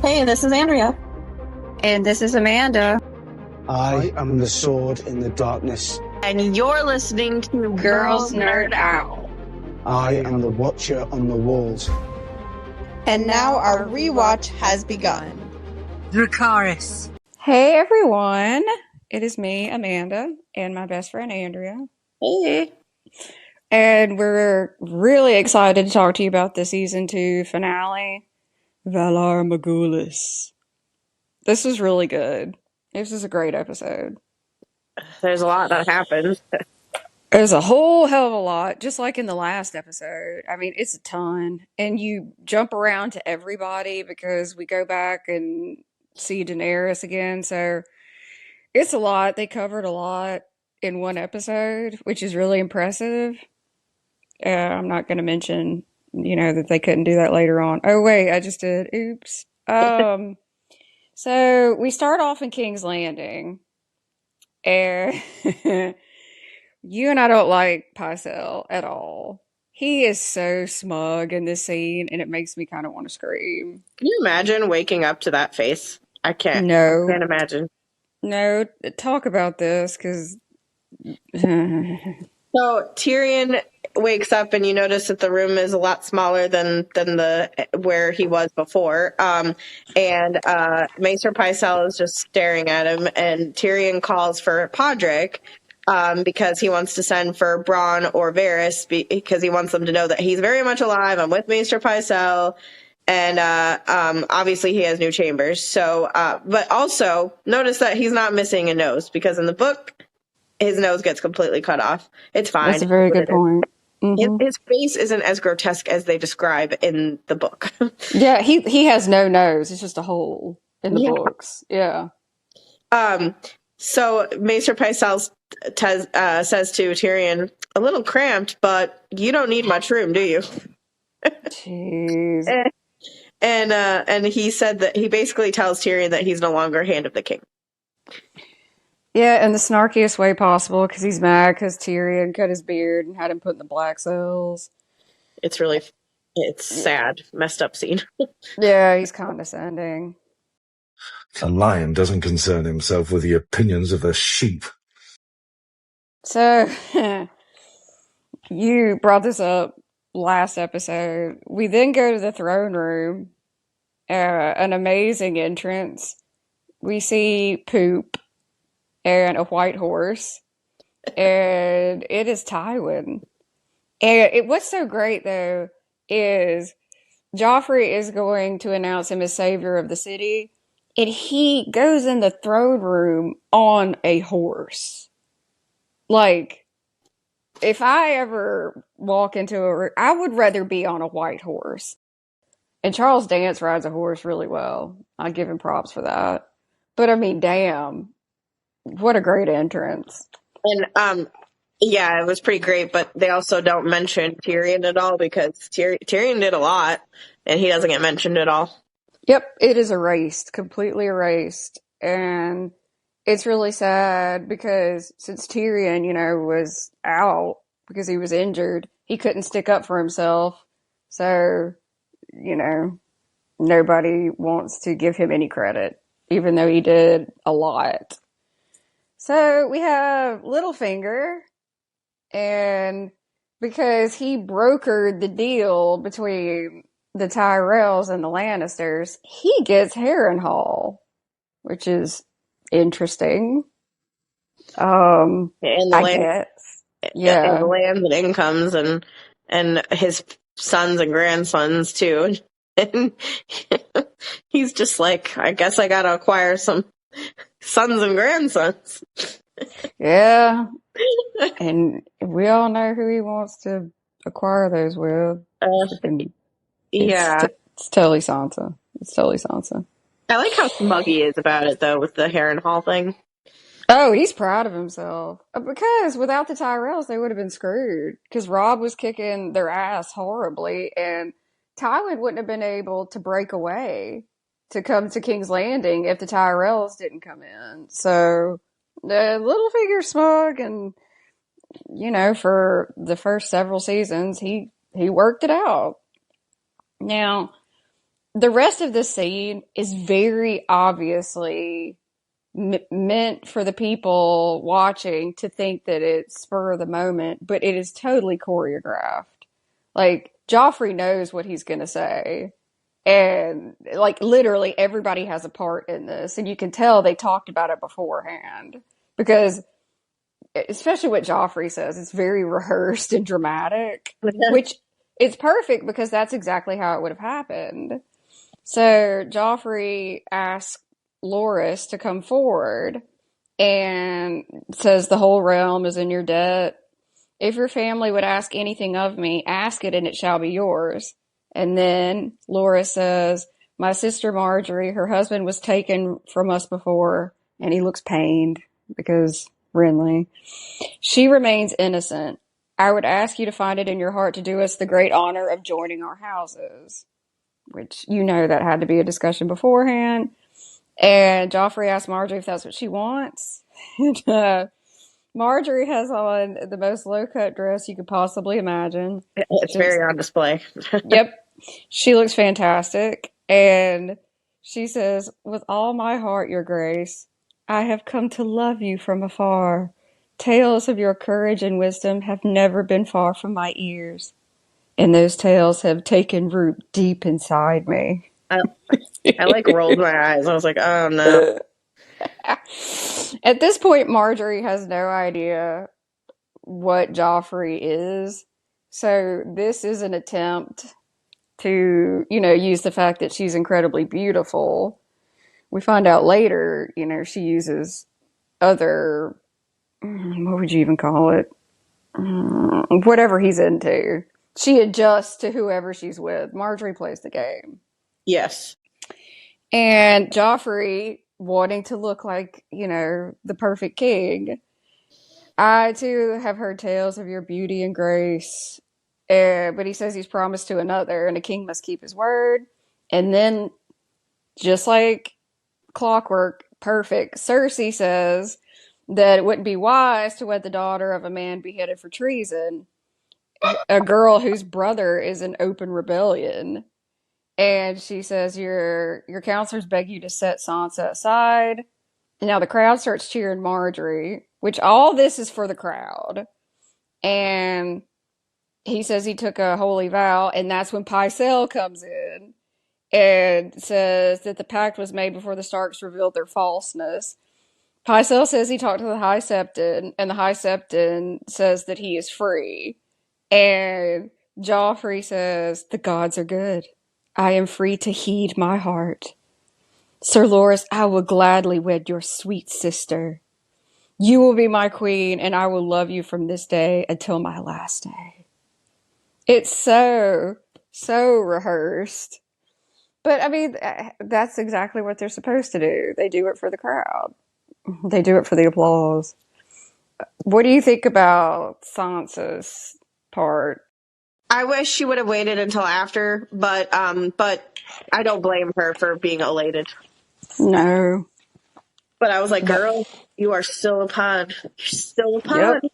Hey, this is Andrea. And this is Amanda. I am the sword in the darkness. And you're listening to Girls Nerd Out. I am the watcher on the walls. And now our rewatch has begun. Dracarys. Hey everyone, it is me, Amanda, and my best friend Andrea. Hey. And we're really excited to talk to you about the season 2 finale, Valar Morghulis. This was really good. This was a great episode. There's a lot that happens. There's a whole hell of a lot, just like in the last episode. I mean, it's a ton. And you jump around to everybody because we go back and see Daenerys again. So it's a lot. They covered a lot in one episode, which is really impressive. I'm not going to mention, that they couldn't do that later on. Oh, wait, I just did. Oops. So we start off in King's Landing. And you and I don't like Pycelle at all. He is so smug in this scene, and it makes me kind of want to scream. Can you imagine waking up to that face? I can't. No. I can't imagine. No, talk about this, because... So Tyrion wakes up and you notice that the room is a lot smaller than the where he was before. And Maester Pycelle is just staring at him, and Tyrion calls for Podrick because he wants to send for Bronn or Varys because he wants them to know that he's very much alive. I'm with Maester Pycelle. And obviously he has new chambers. So, but also notice that he's not missing a nose, because in the book, his nose gets completely cut off. It's fine. That's a very good point. Mm-hmm. His face isn't as grotesque as they describe in the book. Yeah, he has no nose. It's just a hole in the books. Yeah. So Maester Pycelle says to Tyrion, "A little cramped, but you don't need much room, do you?" Jeez. And he said that he basically tells Tyrion that he's no longer Hand of the King. Yeah, in the snarkiest way possible, because he's mad because Tyrion cut his beard and had him put in the black cells. It's sad, messed up scene. Yeah, he's condescending. A lion doesn't concern himself with the opinions of a sheep. So, you brought this up last episode. We then go to the throne room, an amazing entrance. We see poop and a white horse, and it is Tywin. And what's so great, though, is Joffrey is going to announce him as savior of the city, and he goes in the throne room on a horse. Like, if I ever walk into a room, I would rather be on a white horse. And Charles Dance rides a horse really well. I give him props for that. But I mean, damn. What a great entrance. And, yeah, it was pretty great, but they also don't mention Tyrion at all, because Tyrion did a lot, and he doesn't get mentioned at all. Yep, it is erased, completely erased. And it's really sad, because since Tyrion, was out because he was injured, he couldn't stick up for himself. So, nobody wants to give him any credit, even though he did a lot. So we have Littlefinger, and because he brokered the deal between the Tyrells and the Lannisters, he gets Harrenhal, which is interesting. And the I land, guess. Yeah. And the lands and incomes and his sons and grandsons too. And he's just like, I guess I gotta acquire some sons and grandsons. Yeah. And we all know who he wants to acquire those with. It's totally Sansa. It's totally Sansa. I like how smug he is about it, though, with the Harrenhal thing. Oh, he's proud of himself. Because without the Tyrells, they would have been screwed. Because Robb was kicking their ass horribly, and Tywin wouldn't have been able to break away to come to King's Landing if the Tyrells didn't come in. So, Littlefinger smug, and, for the first several seasons, he worked it out. Now, the rest of the scene is very obviously meant for the people watching to think that it's spur of the moment, but it is totally choreographed. Like, Joffrey knows what he's going to say. And, like, literally everybody has a part in this. And you can tell they talked about it beforehand. Because, especially what Joffrey says, it's very rehearsed and dramatic. Which, it's perfect because that's exactly how it would have happened. So, Joffrey asks Loras to come forward and says the whole realm is in your debt. If your family would ask anything of me, ask it and it shall be yours. And then Loras says, my sister Marjorie, her husband was taken from us before, and he looks pained because Renly. She remains innocent. I would ask you to find it in your heart to do us the great honor of joining our houses. Which, you know, that had to be a discussion beforehand. And Joffrey asked Marjorie if that's what she wants. And, Marjorie has on the most low-cut dress you could possibly imagine. It's very on display. Yep. She looks fantastic. And she says, with all my heart, your grace, I have come to love you from afar. Tales of your courage and wisdom have never been far from my ears. And those tales have taken root deep inside me. I like rolled my eyes. I was like, oh no. At this point, Marjorie has no idea what Joffrey is. So this is an attempt to, you know, use the fact that she's incredibly beautiful. We find out later, you know, she uses other, what would you even call it? Whatever he's into. She adjusts to whoever she's with. Marjorie plays the game. Yes. And Joffrey, wanting to look like, you know, the perfect king, I too have heard tales of your beauty and grace. But he says he's promised to another, and a king must keep his word. And then, just like clockwork, perfect, Cersei says that it wouldn't be wise to wed the daughter of a man beheaded for treason, a girl whose brother is in open rebellion. And she says, your counselors beg you to set Sansa aside. And now the crowd starts cheering Marjorie, which all this is for the crowd. And he says he took a holy vow, and that's when Pycelle comes in and says that the pact was made before the Starks revealed their falseness. Pycelle says he talked to the High Septon, and the High Septon says that he is free. And Joffrey says, the gods are good. I am free to heed my heart. Sir Loras, I will gladly wed your sweet sister. You will be my queen, and I will love you from this day until my last day. It's so rehearsed. But, I mean, that's exactly what they're supposed to do. They do it for the crowd. They do it for the applause. What do you think about Sansa's part? I wish she would have waited until after, but I don't blame her for being elated. No. But I was like, girl, you are still a pawn. You're still a pawn. Yep.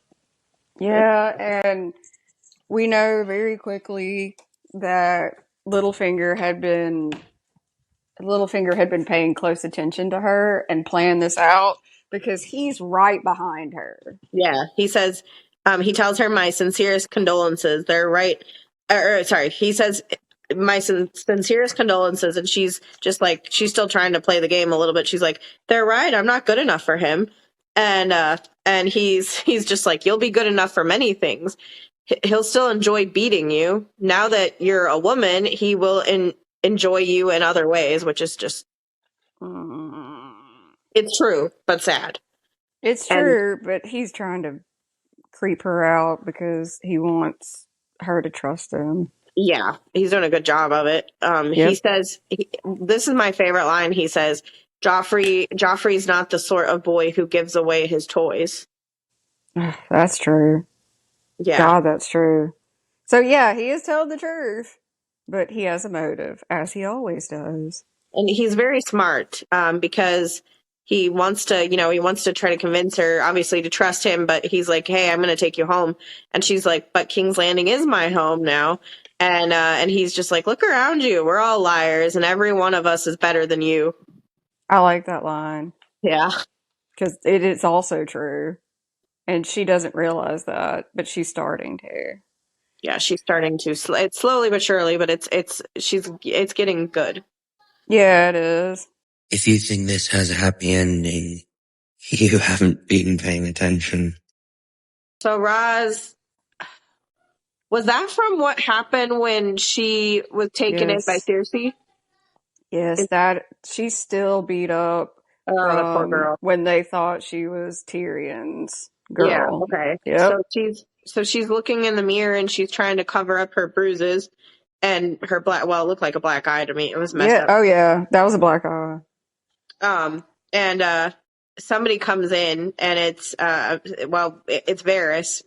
Yeah, and we know very quickly that Littlefinger had been paying close attention to her and planned this out because he's right behind her. Yeah, he says, he tells her my sincerest condolences. They're right. He says my sincerest condolences, and she's just like, she's still trying to play the game a little bit. She's like, they're right. I'm not good enough for him. And he's just like, you'll be good enough for many things. He'll still enjoy beating you. Now that you're a woman, he will enjoy you in other ways, which is just, it's true, but sad. It's true, but he's trying to creep her out because he wants her to trust him. Yeah, he's doing a good job of it. Yep. He says, this is my favorite line. He says, Joffrey's not the sort of boy who gives away his toys. That's true. Yeah. God, that's true. So yeah, he is telling the truth, but he has a motive, as he always does. And he's very smart, because he wants to try to convince her, obviously, to trust him, but he's like, hey, I'm going to take you home. And she's like, but King's Landing is my home now. And he's just like, look around you. We're all liars, and every one of us is better than you. I like that line Yeah. because it is also true. And she doesn't realize that, but she's starting to. Yeah, she's starting to. It's slowly but surely, but it's getting good. Yeah, it is. If you think this has a happy ending, you haven't been paying attention. So Roz, was that from what happened when she was taken in by Yes. Cersei? Yes, that she's still beat up Oh, the poor from girl. when they thought she was Tyrion's Yeah. girl. Okay. Yep. So she's looking in the mirror and she's trying to cover up her bruises and her black. Well, it looked like a black eye to me. It was messed Yeah. up. Oh, yeah. That was a black eye. And somebody comes in and it's it's Varys.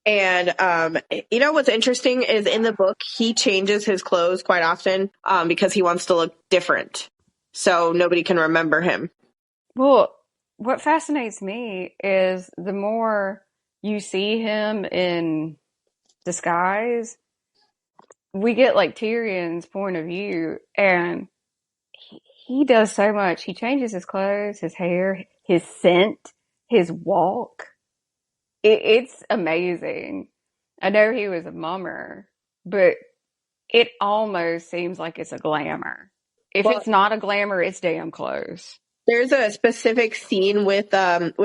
And you know what's interesting is in the book he changes his clothes quite often because he wants to look different, so nobody can remember him. Well, what fascinates me is the more you see him in disguise, we get like Tyrion's point of view, and he does so much. He changes his clothes, his hair, his scent, his walk. It's amazing. I know he was a mummer, but it almost seems like it's a glamour. If Well, it's not a glamour, it's damn close. there's a specific scene with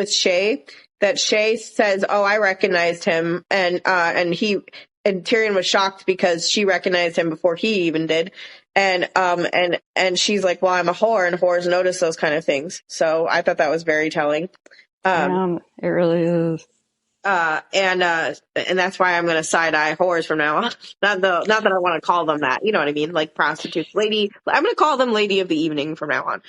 Shay that Shay says, "Oh, I recognized him," and Tyrion was shocked because she recognized him before he even did, and she's like, "Well, I'm a whore, and whores notice those kind of things." So I thought that was very telling. It really is. And that's why I'm going to side eye whores from now on. Not that I want to call them that. You know what I mean? Like prostitutes, lady. I'm going to call them lady of the evening from now on.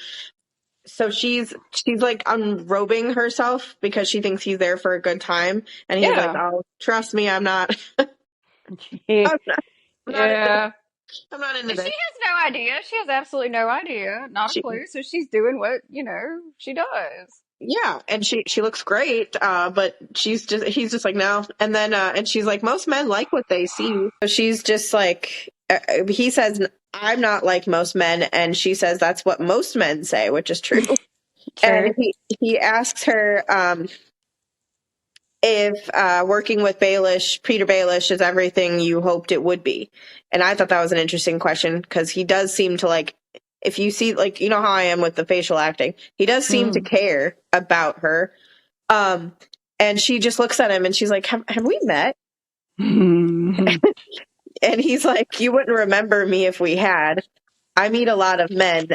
So she's like unrobing herself because she thinks he's there for a good time, and he's like, "Oh, trust me, I'm not. I'm not into She this." has no idea. She has absolutely no idea. Not a clue. So she's doing what, she does. Yeah, and she looks great, but he's just like, no. And then and she's like, most men like what they see. So she's just like, he says, I'm not like most men, and she says that's what most men say, which is true. And he asks her if working with Peter Baelish is everything you hoped it would be. And I thought that was an interesting question because he does seem to like, if you see, like, you know how I am with the facial acting, he does seem to care about her. And she just looks at him and she's like, have we met? And he's like, you wouldn't remember me if we had. I meet a lot of men,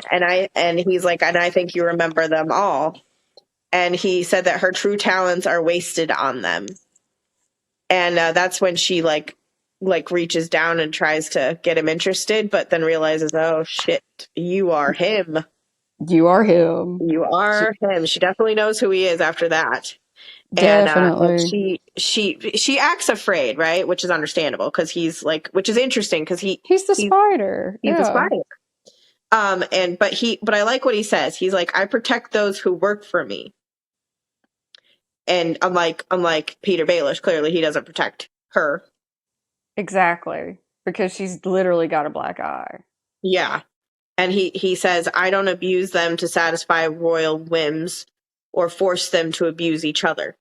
and he's like, and I think you remember them all. And he said that her true talents are wasted on them. And that's when she like reaches down and tries to get him interested, but then realizes, oh shit, you are him. You are him. You are him. She definitely knows who he is after that. Definitely. And she acts afraid, right? Which is understandable because he's like, which is interesting because he's the spider. He's the spider. But I like what he says. He's like, I protect those who work for me. And unlike Peter Baelish, clearly he doesn't protect her. Exactly. Because she's literally got a black eye. Yeah. And he says, I don't abuse them to satisfy royal whims or force them to abuse each other.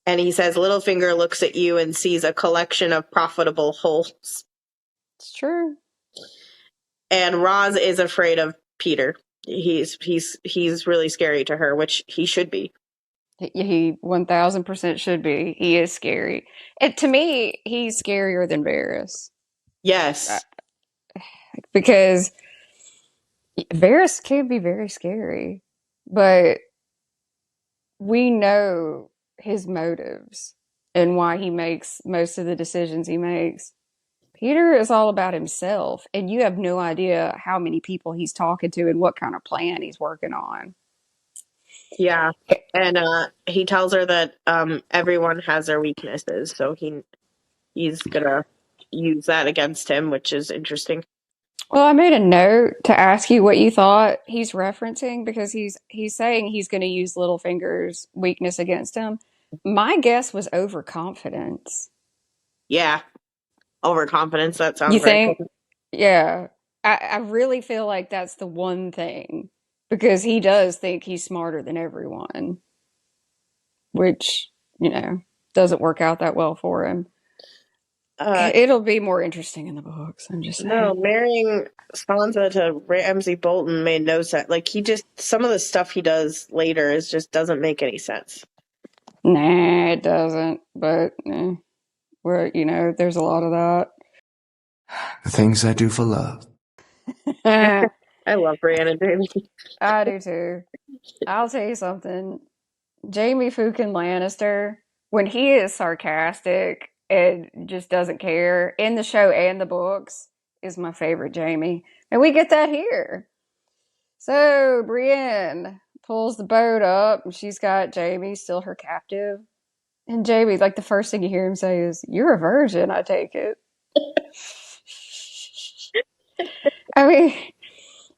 And he says, Littlefinger looks at you and sees a collection of profitable holes. It's true. And Roz is afraid of Peter. He's really scary to her, which he should be. He 1000% should be. He is scary. And to me, he's scarier than Varys. Yes. Because Varys can be very scary, but we know his motives and why he makes most of the decisions he makes. Peter is all about himself, and you have no idea how many people he's talking to and what kind of plan he's working on. Yeah. And he tells her that everyone has their weaknesses, so he's gonna use that against him, which is interesting. Well, I made a note to ask you what you thought he's referencing because he's saying he's going to use Littlefinger's weakness against him. My guess was overconfidence. Yeah. Overconfidence. That You sounds right. think? Yeah. I really feel like that's the one thing because he does think he's smarter than everyone, which, doesn't work out that well for him. It'll be more interesting in the books. I'm just No, saying. marrying Sansa to Ramsay Bolton made no sense. Like some of the stuff he does later just doesn't make any sense. Nah, it doesn't. But there's a lot of that. The things I do for love. I love Brienne and Jamie. I do too. I'll tell you something. Jamie fucking Lannister, when he is sarcastic and just doesn't care in the show and the books, is my favorite Jamie. And we get that here. So Brienne pulls the boat up and she's got Jamie, still her captive. And Jamie, like the first thing you hear him say is, "You're a virgin, I take it." I mean,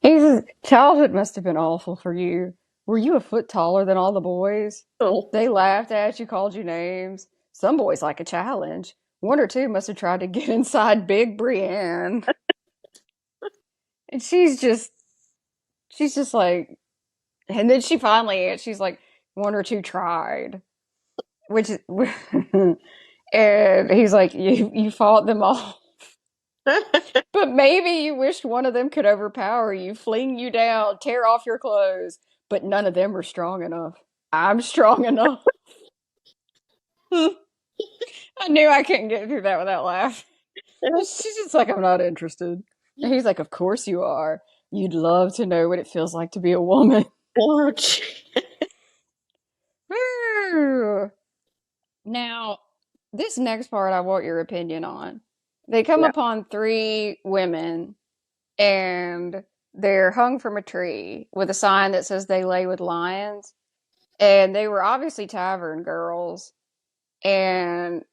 he says, "Childhood must have been awful for you. Were you a foot taller than all the boys? Oh. They laughed at you, called you names. Some boys like a challenge. One or two must have tried to get inside Big Brienne." And she's just like, and then she's like, "One or two tried," which is, and he's like, "You fought them all." But maybe you wished one of them could overpower you, fling you down, tear off your clothes. But none of them were strong enough. I'm strong enough. I knew I couldn't get through that without laughing. She's just like, "I'm not interested." And he's like, "Of course you are. You'd love to know what it feels like to be a woman." Now, this next part I want your opinion on. They come Yeah. upon 3 women and they're hung from a tree with a sign that says they lay with lions. And they were obviously tavern girls. And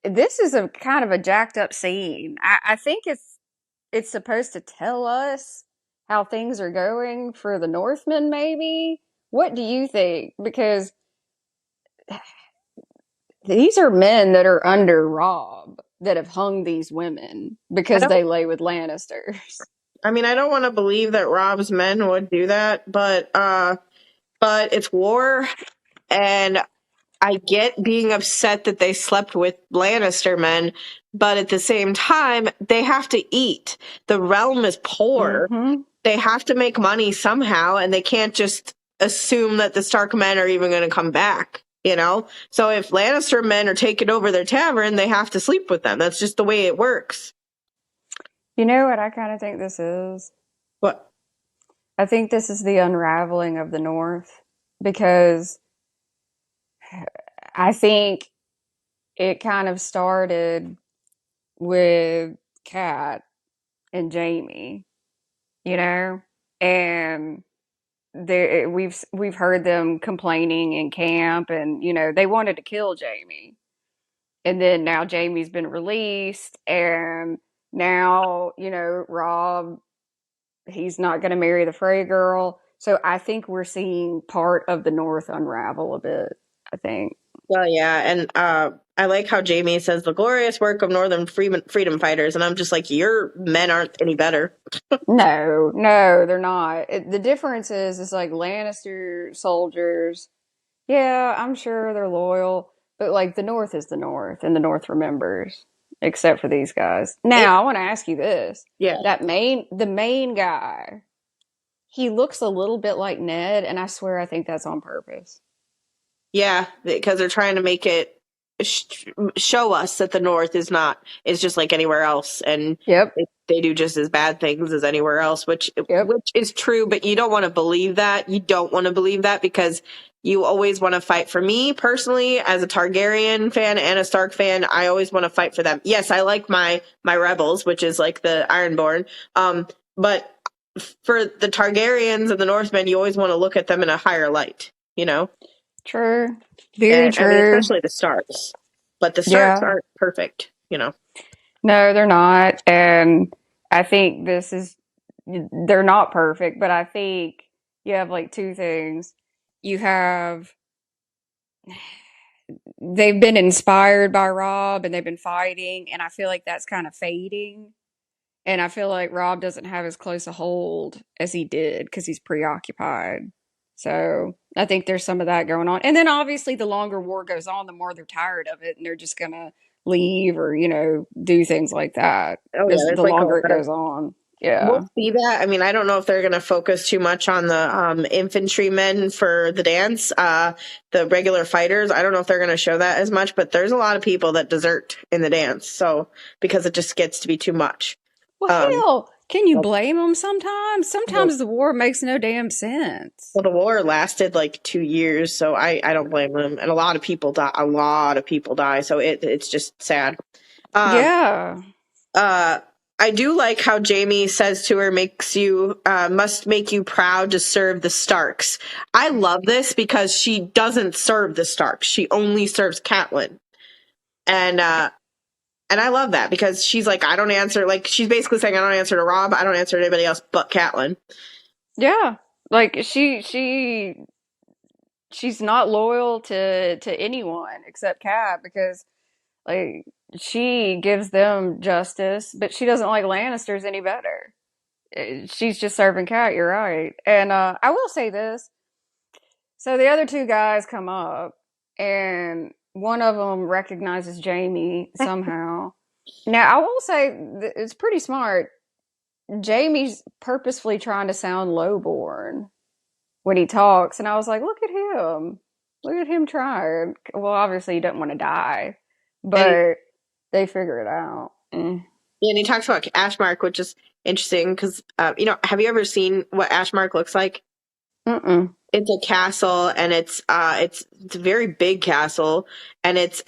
this is a kind of a jacked up scene. I think it's supposed to tell us how things are going for the Northmen, maybe. What do you think? Because these are men that are under Robb that have hung these women because they lay with Lannisters. I mean, I don't want to believe that Robb's men would do that, but it's war, and I get being upset that they slept with Lannister men, but at the same time, they have to eat. The realm is poor. Mm-hmm. They have to make money somehow, and they can't just assume that the Stark men are even going to come back, So if Lannister men are taking over their tavern, they have to sleep with them. That's just the way it works. You know what I kind of think this is? What? I think this is the unraveling of the North, because I think it kind of started with Kat and Jamie, and we've heard them complaining in camp, and they wanted to kill Jamie, and then now Jamie's been released, and now Robb, he's not going to marry the Frey girl. So I think we're seeing part of the North unravel a bit, I think. Well, yeah, and I like how Jamie says the glorious work of Northern freedom fighters, and I'm just like, your men aren't any better. No, they're not. The difference is like Lannister soldiers. Yeah, I'm sure they're loyal, but like the North is the North, and the North remembers, except for these guys. Now, I want to ask you this: the main guy, he looks a little bit like Ned, and I swear I think that's on purpose. Yeah, because they're trying to make it show us that the North is just like anywhere else, and they do just as bad things as anywhere else, which is true. But you don't want to believe that. You don't want to believe that because you always want to fight. For me personally, as a Targaryen fan and a Stark fan, I always want to fight for them. Yes, I like my rebels, which is like the Ironborn, but for the Targaryens and the Northmen, you always want to look at them in a higher light, True. Very true. I mean, especially the Starks. But the Starks aren't perfect, No, they're not. And I think they're not perfect, but I think you have like 2 things. You have they've been inspired by Rob and they've been fighting, and I feel like that's kind of fading. And I feel like Rob doesn't have as close a hold as he did because he's preoccupied. So I think there's some of that going on. And then obviously the longer war goes on, the more they're tired of it and they're just gonna leave or, do things like that Oh yeah, as there's the like a longer lot it of. goes on. We'll Yeah. see that. I mean, I don't know if they're going to focus too much on the infantrymen for the dance, the regular fighters. I don't know if they're going to show that as much, but there's a lot of people that desert in the dance. So because it just gets to be too much. Well, Um, hell, can you blame them sometimes? well, Sometimes the war makes no damn sense. the war lasted like 2 years, so I don't blame them. And a lot of people die. A lot of people die. So it's just sad. Um, Yeah. I do like how Jamie says to her, must make you proud to serve the Starks. I love this because she doesn't serve the Starks. She only serves Catelyn. And I love that because she's like, I don't answer, like, she's basically saying, I don't answer to Rob. I don't answer to anybody else but Catelyn. Yeah. Like she's not loyal to anyone except Cat because like she gives them justice, but she doesn't like Lannisters any better. She's just serving Cat, you're right. And I will say this. So the other two guys come up and one of them recognizes Jamie somehow. Now, I will say it's pretty smart. Jamie's purposefully trying to sound lowborn when he talks, and I was like, look at him. Look at him trying. Well, obviously he doesn't want to die, but they figure it out. Yeah, and he talks about Ashmark, which is interesting because, have you ever seen what Ashmark looks like? Mm-mm. It's a castle, and it's a very big castle, and it's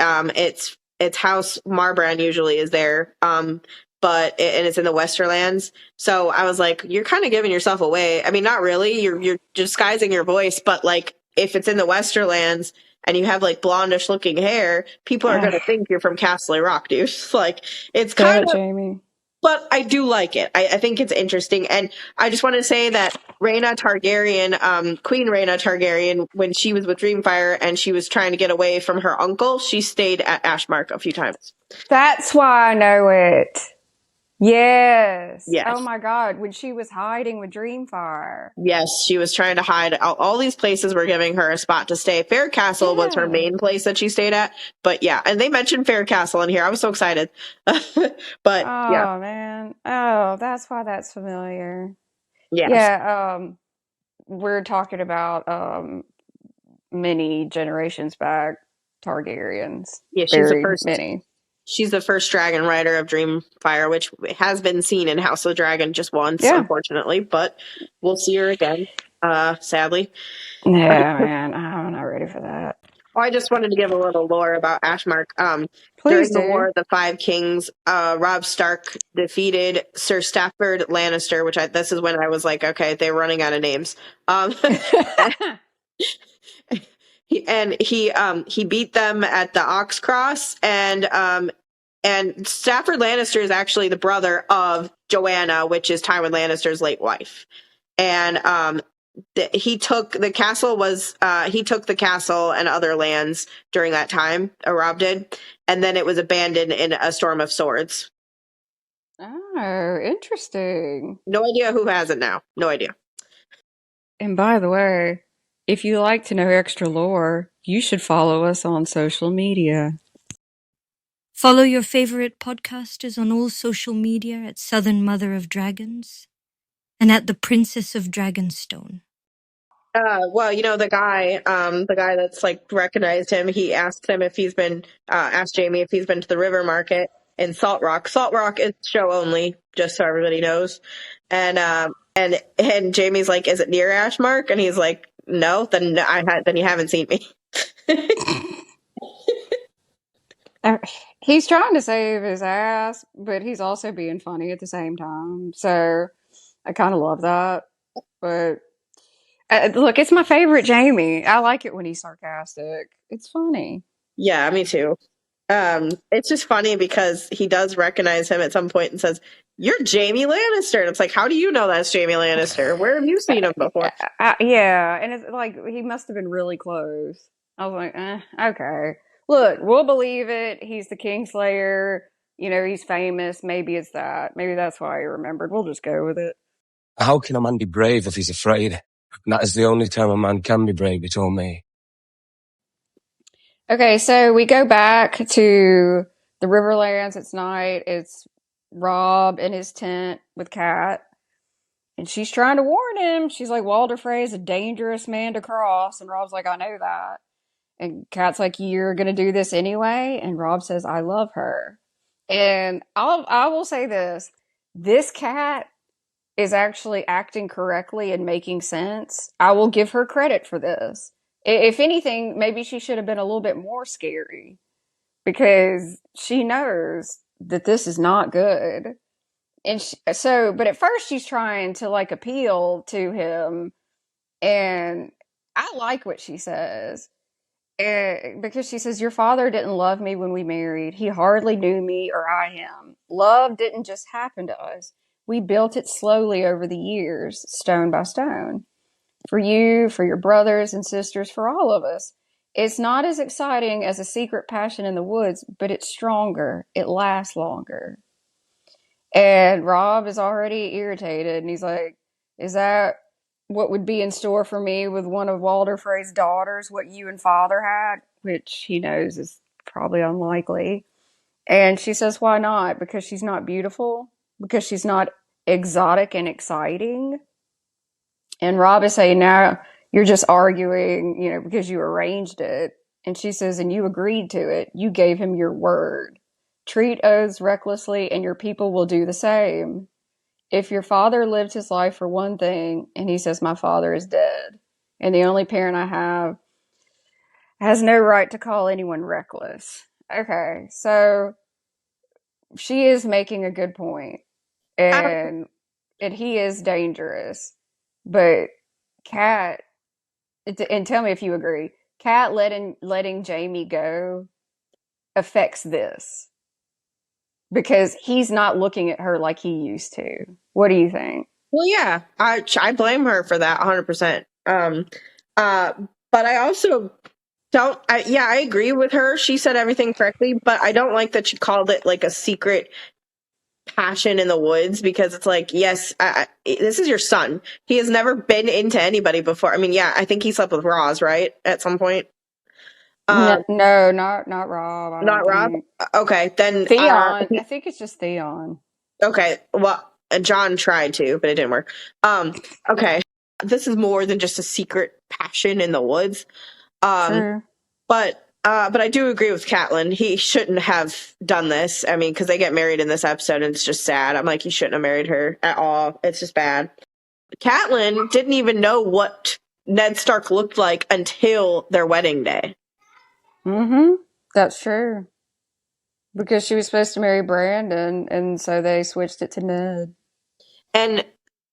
House Marbrand usually is there, but and it's in the Westerlands. So I was like, you're kind of giving yourself away. I mean, not really. You're disguising your voice, but like if it's in the Westerlands and you have like blondish looking hair, people are going to think you're from Castle Rock, dude. Like it's Damn kind it, of. Jamie. But I do like it. I think it's interesting. And I just want to say that Rhaena Targaryen, Queen Rhaena Targaryen, when she was with Dreamfire and she was trying to get away from her uncle, she stayed at Ashmark a few times. That's why I know it. Yes. Yes. Oh my God. When she was hiding with Dreamfire. Yes, she was trying to hide. All these places were giving her a spot to stay. Fair Castle was her main place that she stayed at. But yeah, and they mentioned Fair Castle in here. I was so excited. But yeah. Oh man. Oh, that's why that's familiar. Yes. Yeah. We're talking about many generations back Targaryens. Yeah, Very many. She's the first dragon rider of Dreamfire, which has been seen in House of Dragon just once, unfortunately, but we'll see her again, sadly. Yeah, man, I'm not ready for that. I just wanted to give a little lore about Ashmark. During the War of the Five Kings, Robb Stark defeated Sir Stafford Lannister, this is when I was like, okay, they're running out of names. He beat them at the Ox Cross, and Stafford Lannister is actually the brother of Joanna, which is Tywin Lannister's late wife. And he took the castle and other lands during that time. Robb did, and then it was abandoned in a storm of swords. Oh, interesting. No idea who has it now. No idea. And by the way, if you like to know extra lore, you should follow us on social media. Follow your favorite podcasters on all social media at Southern Mother of Dragons and at the Princess of Dragonstone. Well, the guy that's like recognized him, he asked Jamie if he's been to the River Market in Salt Rock. Salt Rock is show only, just so everybody knows. And Jamie's like, is it near Ashmark? And he's like, no, then you haven't seen me. He's trying to save his ass, but he's also being funny at the same time. So I kind of love that. But look, it's my favorite Jamie. I like it when he's sarcastic. It's funny. Yeah, me too. It's just funny because he does recognize him at some point and says, "You're Jamie Lannister." And it's like, how do you know that's Jamie Lannister? Where have you seen him before? Yeah, and it's like he must have been really close. I was like, okay. Look, we'll believe it. He's the Kingslayer. He's famous. Maybe it's that. Maybe that's why he remembered. We'll just go with it. How can a man be brave if he's afraid? And that is the only time a man can be brave, he told me. Okay, so we go back to the Riverlands. It's night. It's Robb in his tent with Kat. And she's trying to warn him. She's like, Walder Frey is a dangerous man to cross. And Robb's like, I know that. And Kat's like, you're going to do this anyway? And Robb says, I love her. And I will say this. This Kat is actually acting correctly and making sense. I will give her credit for this. If anything, maybe she should have been a little bit more scary because she knows that this is not good. And but at first she's trying to like appeal to him, and I like what she says. Because she says, your father didn't love me when we married. He hardly knew me or I him. Love didn't just happen to us. We built it slowly over the years, stone by stone. For you, for your brothers and sisters, for all of us. It's not as exciting as a secret passion in the woods, but it's stronger. It lasts longer. And Robb is already irritated, and he's like, is that what would be in store for me with one of Walder Frey's daughters, what you and father had? Which he knows is probably unlikely. And she says, why not? Because she's not beautiful? Because she's not exotic and exciting? And Robb is saying, now you're just arguing, because you arranged it. And she says, and you agreed to it. You gave him your word. Treat oaths recklessly, and your people will do the same. If your father lived his life for one thing, and he says, my father is dead, and the only parent I have has no right to call anyone reckless. Okay, so she is making a good point, and he is dangerous. But Kat, and tell me if you agree, Kat letting Jaime go affects this. Because he's not looking at her like he used to. What do you think? Well, yeah, I blame her for that 100%. But I also don't. I agree with her. She said everything correctly, but I don't like that she called it like a secret passion in the woods, because it's like, yes, this is your son. He has never been into anybody before. I mean, yeah, I think he slept with Roz, right, at some point. No, not Robb. Not Robb. Okay, then Theon. I think it's just Theon. Okay, well, John tried to, but it didn't work. Okay, this is more than just a secret passion in the woods. True. But I do agree with Catelyn. He shouldn't have done this. I mean, because they get married in this episode, and it's just sad. I'm like, he shouldn't have married her at all. It's just bad. Catelyn didn't even know what Ned Stark looked like until their wedding day. Mm-hmm. That's true. Because she was supposed to marry Brandon, and so they switched it to Ned. And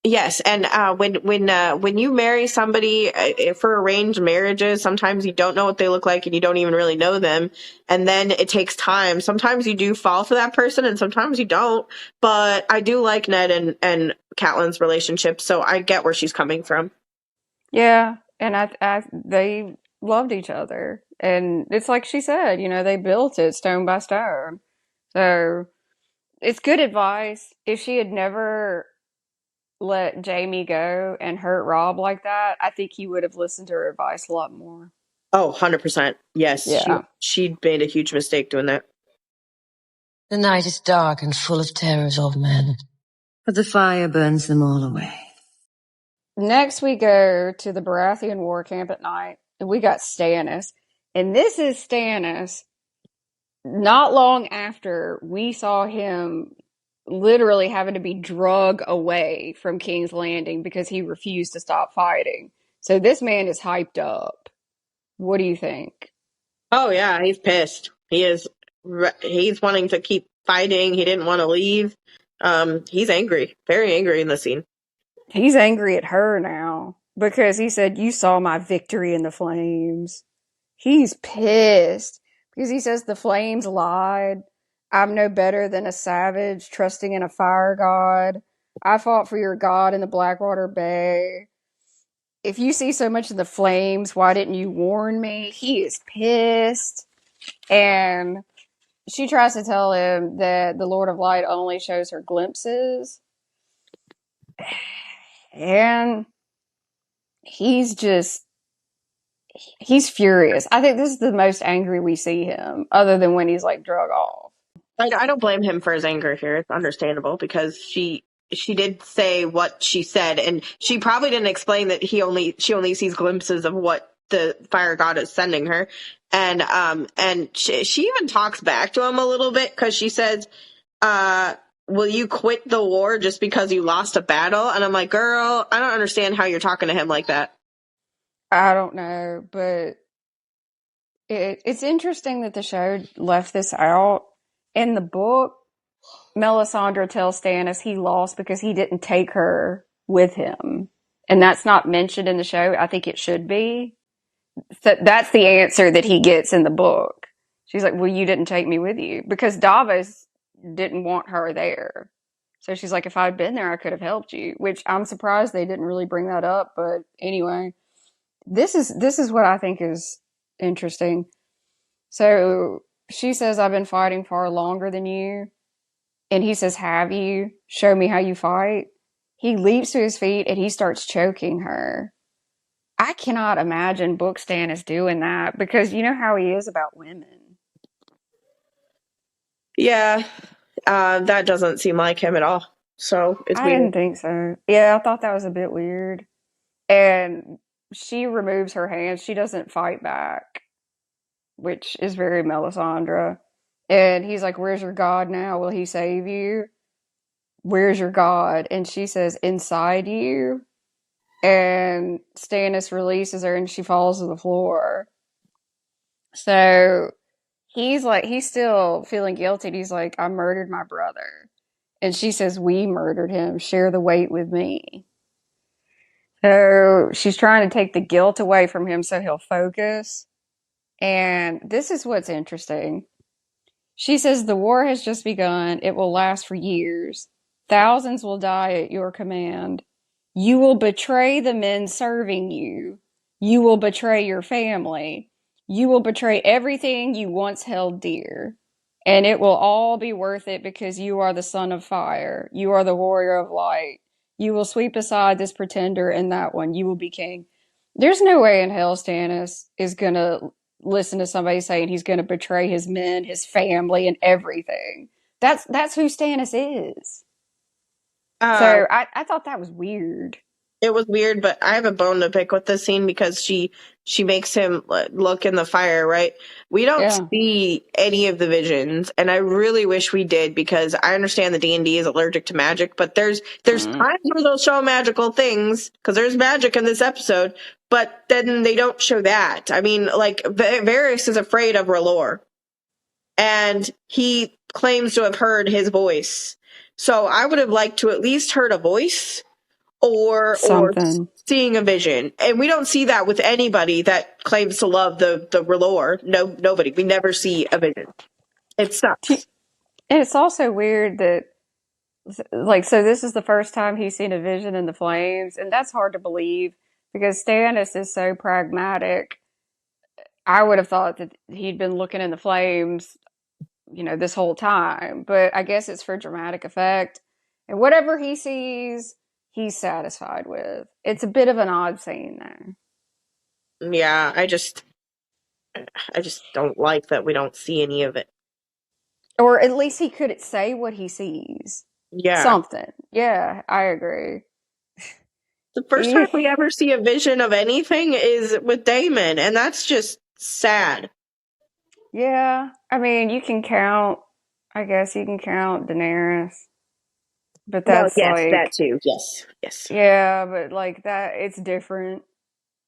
yes, and when you marry somebody for arranged marriages, sometimes you don't know what they look like, and you don't even really know them, and then it takes time. Sometimes you do fall for that person, and sometimes you don't. But I do like Ned and Catelyn's relationship, so I get where she's coming from. Yeah, and they loved each other, and it's like she said, they built it stone by stone. So it's good advice. If she had never let Jaime go and hurt Robb like that, I think he would have listened to her advice a lot more. Oh, 100%. Yes, yeah. She made a huge mistake doing that. The night is dark and full of terrors of men, but the fire burns them all away. Next, we go to the Baratheon war camp at night, and we got Stannis. And this is Stannis not long after we saw him literally having to be drug away from King's Landing because he refused to stop fighting. So this man is hyped up. What do you think? Oh, yeah, he's pissed. He's wanting to keep fighting. He didn't want to leave. He's angry, very angry in the scene. He's angry at her now because he said, you saw my victory in the flames. He's pissed because he says the flames lied. I'm no better than a savage trusting in a fire god. I fought for your god in the Blackwater Bay. If you see so much in the flames, why didn't you warn me? He is pissed. And she tries to tell him that the Lord of Light only shows her glimpses. And he's furious. I think this is the most angry we see him, other than when he's like drug off. I don't blame him for his anger here. It's understandable because she did say what she said, and she probably didn't explain that she only sees glimpses of what the fire god is sending her. And she even talks back to him a little bit because she says, will you quit the war just because you lost a battle? And I'm like, girl, I don't understand how you're talking to him like that. I don't know, but it's interesting that the show left this out. In the book, Melisandre tells Stannis he lost because he didn't take her with him. And that's not mentioned in the show. I think it should be. So that's the answer that he gets in the book. She's like, well, you didn't take me with you. Because Davos didn't want her there. So she's like, if I'd been there, I could have helped you. Which I'm surprised they didn't really bring that up. But anyway, this is what I think is interesting. So she says, I've been fighting far longer than you. And he says, have you? Show me how you fight. He leaps to his feet and he starts choking her. I cannot imagine Book Stannis doing that because you know how he is about women. Yeah, that doesn't seem like him at all. So it's I weird. didn't think so. Yeah, I thought that was a bit weird. And she removes her hands. She doesn't fight back, which is very Melisandre. And he's like, where's your God now? Will he save you? Where's your God? And she says, inside you. And Stannis releases her and she falls to the floor. So he's still feeling guilty. He's like, I murdered my brother. And she says, we murdered him. Share the weight with me. So she's trying to take the guilt away from him so he'll focus. And this is what's interesting. She says, the war has just begun. It will last for years. Thousands will die at your command. You will betray the men serving you. You will betray your family. You will betray everything you once held dear. And it will all be worth it because you are the son of fire. You are the warrior of light. You will sweep aside this pretender and that one. You will be king. There's no way in hell Stannis is going to listen to somebody saying he's going to betray his men, his family, and everything. That's who Stannis is. So I thought that was weird. It was weird, but I have a bone to pick with this scene because she makes him look in the fire, right? We don't see any of the visions, and I really wish we did because I understand the D&D is allergic to magic, but there's times where they'll show magical things because there's magic in this episode, but then they don't show that. I mean, like Varys is afraid of R'hllor, and he claims to have heard his voice. So I would have liked to at least heard a voice. Or seeing a vision. And we don't see that with anybody that claims to love the R'hllor. No, nobody. We never see a vision. It sucks. And it's also weird that, like, so this is the first time he's seen a vision in the flames, and that's hard to believe because Stannis is so pragmatic. I would have thought that he'd been looking in the flames, this whole time, but I guess it's for dramatic effect. And whatever he sees, he's satisfied with. It's a bit of an odd scene there. Yeah, I just don't like that we don't see any of it. Or at least he could say what he sees. Yeah. Something. Yeah, I agree. The first time we ever see a vision of anything is with Daemon, and that's just sad. Yeah, I mean, I guess you can count Daenerys. But that's that too. Yes. Yeah, but like that, it's different.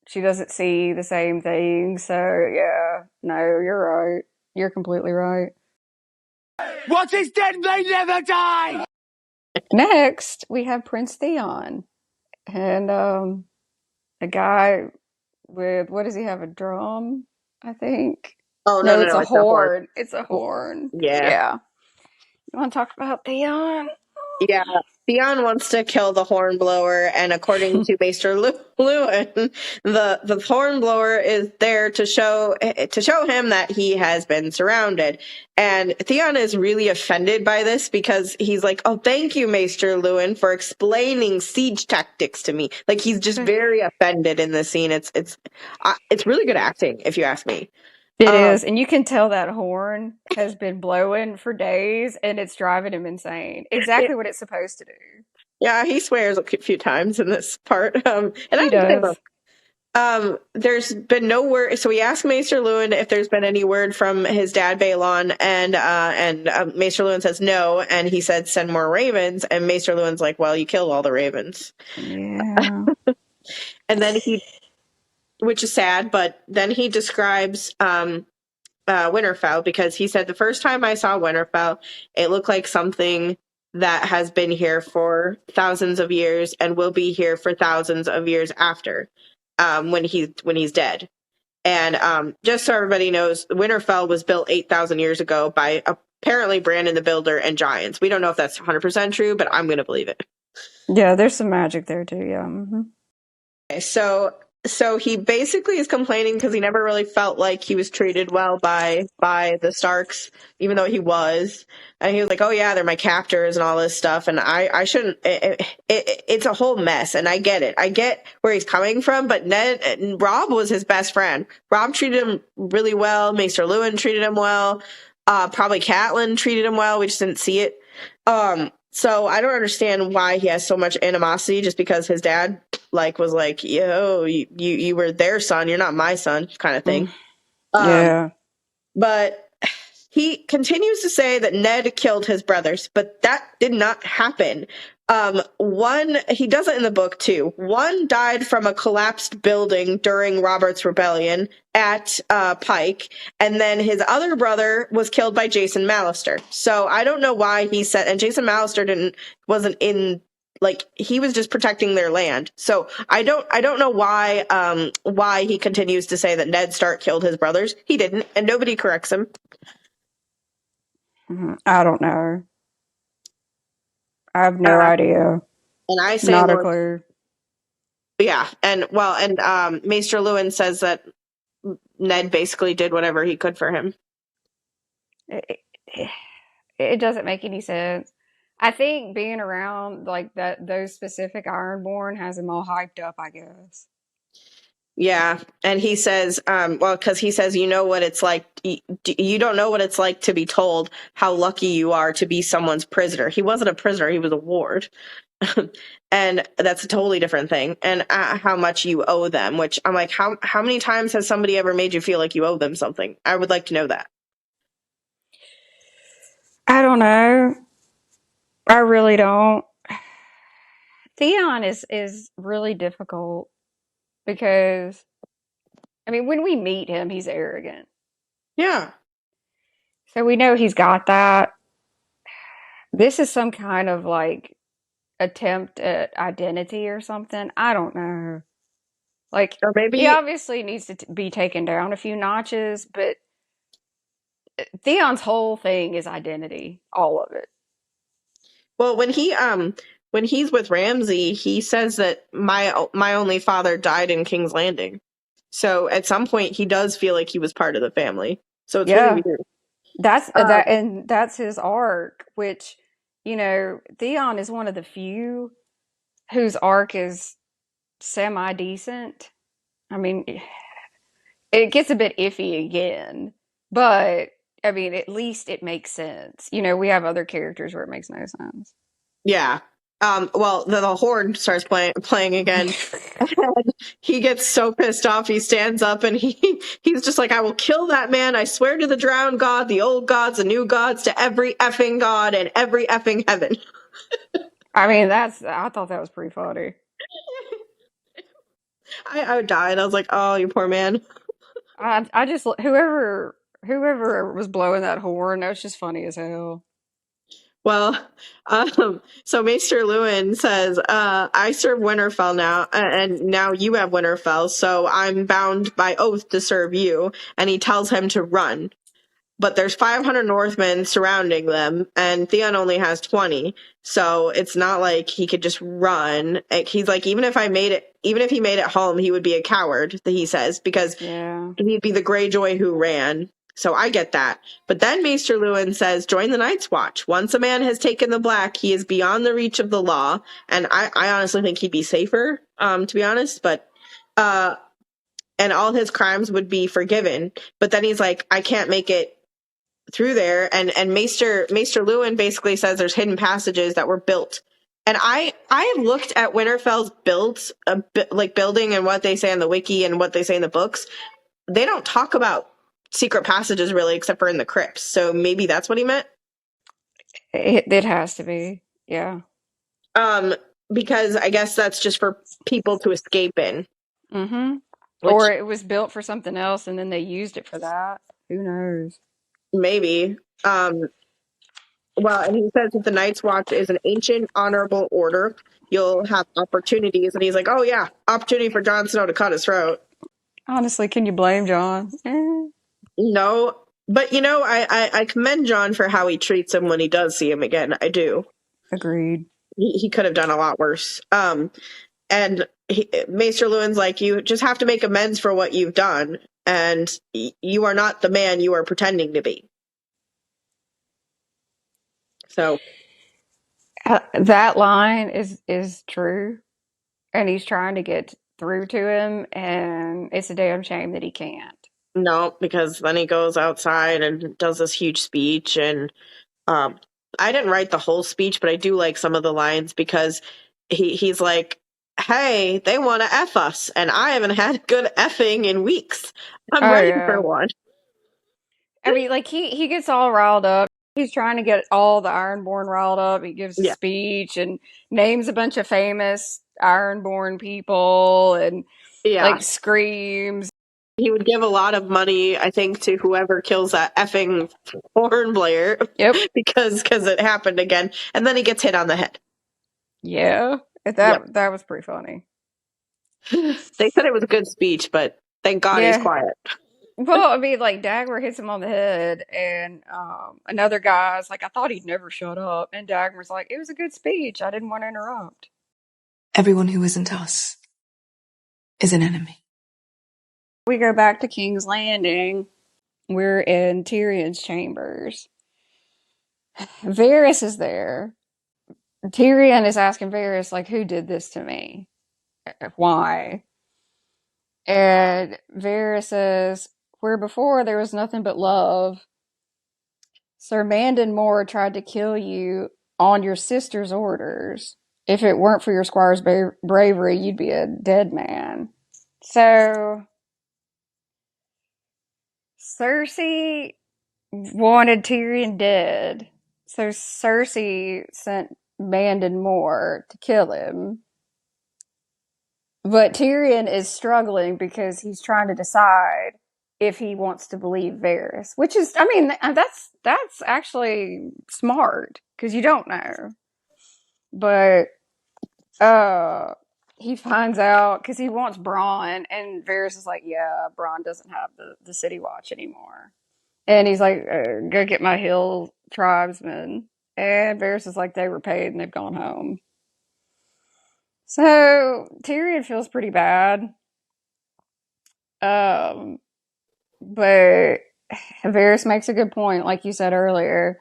She doesn't see the same thing. So yeah, no, you're right. You're completely right. What is dead may never die! Next, we have Prince Theon. And a guy with, what does he have, a drum, I think? Oh, no, it's a horn. It's a horn. Yeah. You want to talk about Theon? Yeah, Theon wants to kill the hornblower, and according to Maester Lewin, the hornblower is there to show him that he has been surrounded. And Theon is really offended by this because he's like, "Oh, thank you, Maester Lewin, for explaining siege tactics to me." Like he's just very offended in this scene. It's really good acting, if you ask me. It is, and you can tell that horn has been blowing for days, and it's driving him insane. Exactly what it's supposed to do. Yeah, he swears a few times in this part. And he does. There's been no word. So we asked Maester Lewin if there's been any word from his dad Balon, and Maester Lewin says no, and he said send more ravens, and Maester Lewin's like, well, you killed all the ravens. Yeah. And then which is sad, but then he describes Winterfell, because he said the first time I saw Winterfell, it looked like something that has been here for thousands of years and will be here for thousands of years after, when he's dead. And just so everybody knows, Winterfell was built 8,000 years ago by apparently Brandon the Builder and giants. We don't know if that's 100% true, but I'm going to believe it. Yeah, there's some magic there too. Yeah. Mm-hmm. Okay, so he basically is complaining because he never really felt like he was treated well by the Starks, even though he was. And he was like, "Oh yeah, they're my captors and all this stuff, and I shouldn't." It's a whole mess, and I get it. I get where he's coming from, but Robb was his best friend. Robb treated him really well. Maester Lewin treated him well. Probably Catelyn treated him well. We just didn't see it. So I don't understand why he has so much animosity just because his dad was like, yo, you were their son, you're not my son, kind of thing. Yeah. But he continues to say that Ned killed his brothers, but that did not happen. One, he does it in the book too. One died from a collapsed building during Robert's rebellion at Pike, and then his other brother was killed by Jason Mallister. So I don't know why he said, and Jason Mallister wasn't in, like, he was just protecting their land. So I don't know why he continues to say that Ned Stark killed his brothers. He didn't, and nobody corrects him. I don't know. I have no idea. And I say not a clue. Yeah, and Maester Lewin says that Ned basically did whatever he could for him. It doesn't make any sense. I think being around like those specific Ironborn has him all hyped up, I guess. Yeah, and he says, because he says, you know what it's like. You don't know what it's like to be told how lucky you are to be someone's prisoner. He wasn't a prisoner; he was a ward, and that's a totally different thing. And how much you owe them, which I'm like, how many times has somebody ever made you feel like you owe them something? I would like to know that. I don't know. I really don't. Theon is really difficult. Because, I mean, when we meet him, he's arrogant. Yeah. So we know he's got that. This is some kind of, like, attempt at identity or something. I don't know. Like, or maybe he obviously needs to be taken down a few notches, but Theon's whole thing is identity. All of it. Well, when he's with Ramsay, he says that my only father died in King's Landing. So at some point, he does feel like he was part of the family. So it's really weird. And that's his arc, which, you know, Theon is one of the few whose arc is semi-decent. I mean, it gets a bit iffy again, but I mean, at least it makes sense. You know, we have other characters where it makes no sense. Yeah. Well, the horde starts playing again. And he gets so pissed off. He stands up and he's just like, I will kill that man. I swear to the drowned god, the old gods, the new gods, to every effing god and every effing heaven. I mean, I thought that was pretty funny. I died. I was like, oh, you poor man. I just, whoever was blowing that horn, that was just funny as hell. Well, so Maester Lewin says, I serve Winterfell now, and now you have Winterfell, so I'm bound by oath to serve you. And he tells him to run. But there's 500 Northmen surrounding them, and Theon only has 20. So it's not like he could just run. He's like, even if he made it home, he would be a coward, he says, because he'd be the Greyjoy who ran. So I get that. But then Maester Luwin says, join the Night's Watch. Once a man has taken the black, he is beyond the reach of the law. And I honestly think he'd be safer, to be honest. But, and all his crimes would be forgiven. But then he's like, I can't make it through there. And Maester Luwin basically says there's hidden passages that were built. And I have looked at Winterfell's building and what they say on the wiki and what they say in the books. They don't talk about secret passages really, except for in the crypts. So maybe that's what he meant. It has to be, yeah. Because I guess that's just for people to escape in. Mm-hmm. Or it was built for something else, and then they used it for that. Who knows? Maybe. Well, and he says that the Night's Watch is an ancient, honorable order. You'll have opportunities. And he's like, oh, yeah, opportunity for Jon Snow to cut his throat. Honestly, can you blame Jon? No. But, I commend Jon for how he treats him when he does see him again. I do. Agreed. He could have done a lot worse. And Maester Luwin's like, you just have to make amends for what you've done. And you are not the man you are pretending to be. So that line is true, and he's trying to get through to him, and it's a damn shame that he can't. No, because then he goes outside and does this huge speech, and I didn't write the whole speech, but I do like some of the lines because he's like, hey, they want to F us, and I haven't had good effing in weeks. I'm ready for one. I mean, like, he gets all riled up. He's trying to get all the Ironborn riled up. He gives a speech and names a bunch of famous Ironborn people and, like, screams. He would give a lot of money, I think, to whoever kills that effing hornblayer. Yep. because it happened again. And then he gets hit on the head. Yeah. That was pretty funny. They said it was a good speech, but thank God he's quiet. Well, I mean, like, Dagmar hits him on the head, and another guy's like, I thought he'd never shut up. And Dagmar's like, it was a good speech. I didn't want to interrupt. Everyone who isn't us is an enemy. We go back to King's Landing. We're in Tyrion's chambers. Varys is there. Tyrion is asking Varys, like, who did this to me? Why? And Varys says, where before there was nothing but love, Sir Mandon Moore tried to kill you on your sister's orders. If it weren't for your squire's bravery, you'd be a dead man. So Cersei wanted Tyrion dead. So Cersei sent Mandon Moore to kill him. But Tyrion is struggling because he's trying to decide if he wants to believe Varys, which is, I mean, that's actually smart because you don't know. But he finds out because he wants Bronn, and Varys is like, yeah, Bronn doesn't have the city watch anymore. And he's like, go get my hill tribesmen. And Varys is like, they were paid and they've gone home. So Tyrion feels pretty bad. But Varys makes a good point, like you said earlier.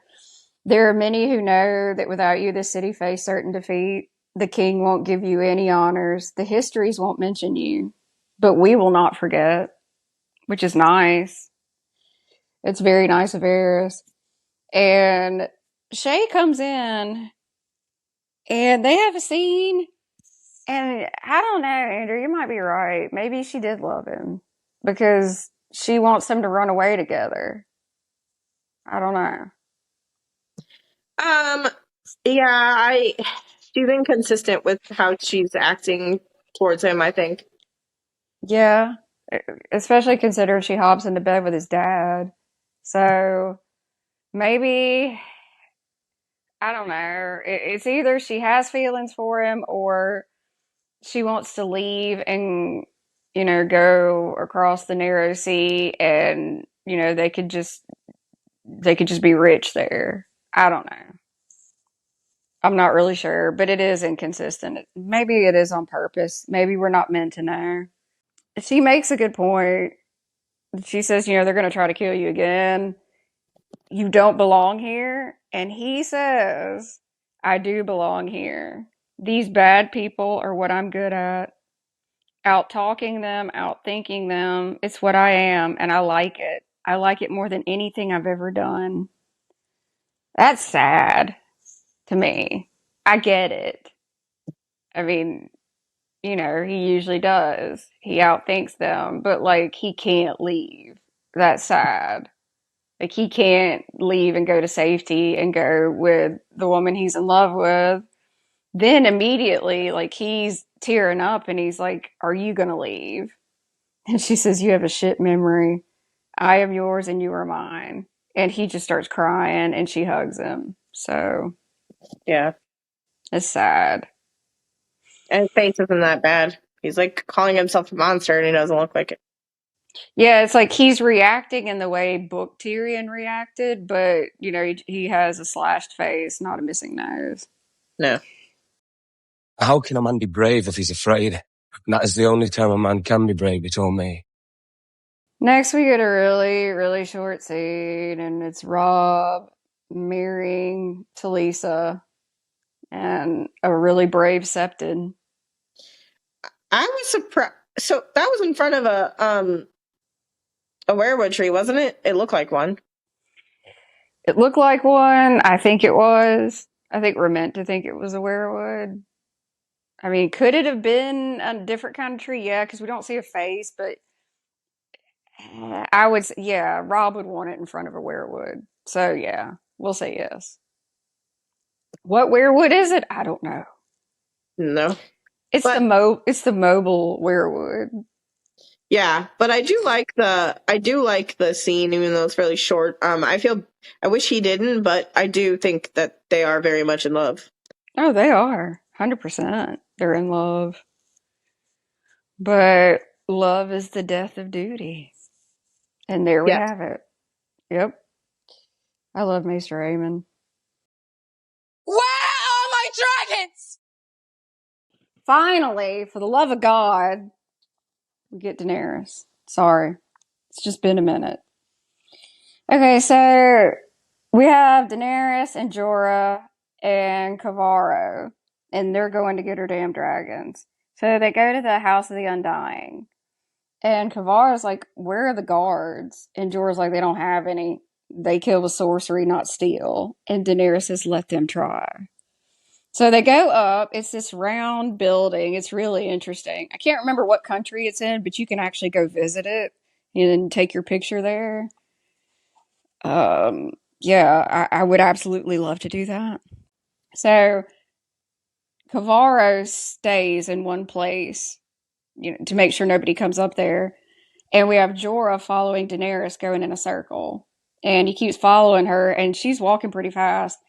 There are many who know that without you, the city faced certain defeat. The king won't give you any honors. The histories won't mention you. But we will not forget, which is nice. It's very nice of Varys. And Shay comes in, and they have a scene. And I don't know, Andrew, you might be right. Maybe she did love him because she wants them to run away together. I don't know. Yeah, she's inconsistent with how she's acting towards him, I think. Yeah, especially considering she hops into bed with his dad. So maybe, I don't know. It's either she has feelings for him or she wants to leave and, go across the narrow sea and, they could just be rich there. I don't know. I'm not really sure, but it is inconsistent. Maybe it is on purpose. Maybe we're not meant to know. She makes a good point. She says, they're going to try to kill you again. You don't belong here. And he says, I do belong here. These bad people are what I'm good at. Out talking them, out thinking them. It's what I am, and I like it. I like it more than anything I've ever done. That's sad to me. I get it. I mean, he usually does. He outthinks them, but he can't leave. That's sad. He can't leave and go to safety and go with the woman he's in love with. Then immediately, he's tearing up and he's like, are you going to leave? And she says, you have a shit memory. I am yours and you are mine. And he just starts crying and she hugs him. So, yeah. It's sad. And his face isn't that bad. He's calling himself a monster and he doesn't look like it. Yeah, it's he's reacting in the way Book Tyrion reacted, but, he has a slashed face, not a missing nose. No. How can a man be brave if he's afraid? And that is the only time a man can be brave, he told me. Next, we get a really, really short scene, and it's Robb marrying Talisa and a really brave Septon. I was surprised. So that was in front of a weirwood tree, wasn't it? It looked like one. It looked like one. I think it was. I think we're meant to think it was a weirwood. I mean, could it have been a different kind of tree? Yeah, because we don't see a face, but Robb would want it in front of a weirwood. So, yeah, we'll say yes. What weirwood is it? I don't know. No. It's the mobile weirwood. Yeah, but I do like the scene, even though it's fairly short. I wish he didn't, but I do think that they are very much in love. Oh, they are 100%. They're in love, but love is the death of duty, and there we have it. Yep, I love Maester Aemon. Where are my dragons? Finally, for the love of God, we get Daenerys. Sorry, it's just been a minute. Okay, so we have Daenerys and Jorah and Xaro, and they're going to get her damn dragons. So they go to the House of the Undying, and Xaro's like, where are the guards? And Jorah's like, they don't have any. They kill with sorcery, not steal. And Daenerys says, let them try. So they go up. It's this round building. It's really interesting. I can't remember what country it's in, but you can actually go visit it and take your picture there. I would absolutely love to do that. So Xaro stays in one place, to make sure nobody comes up there. And we have Jorah following Daenerys going in a circle. And he keeps following her, and she's walking pretty fast.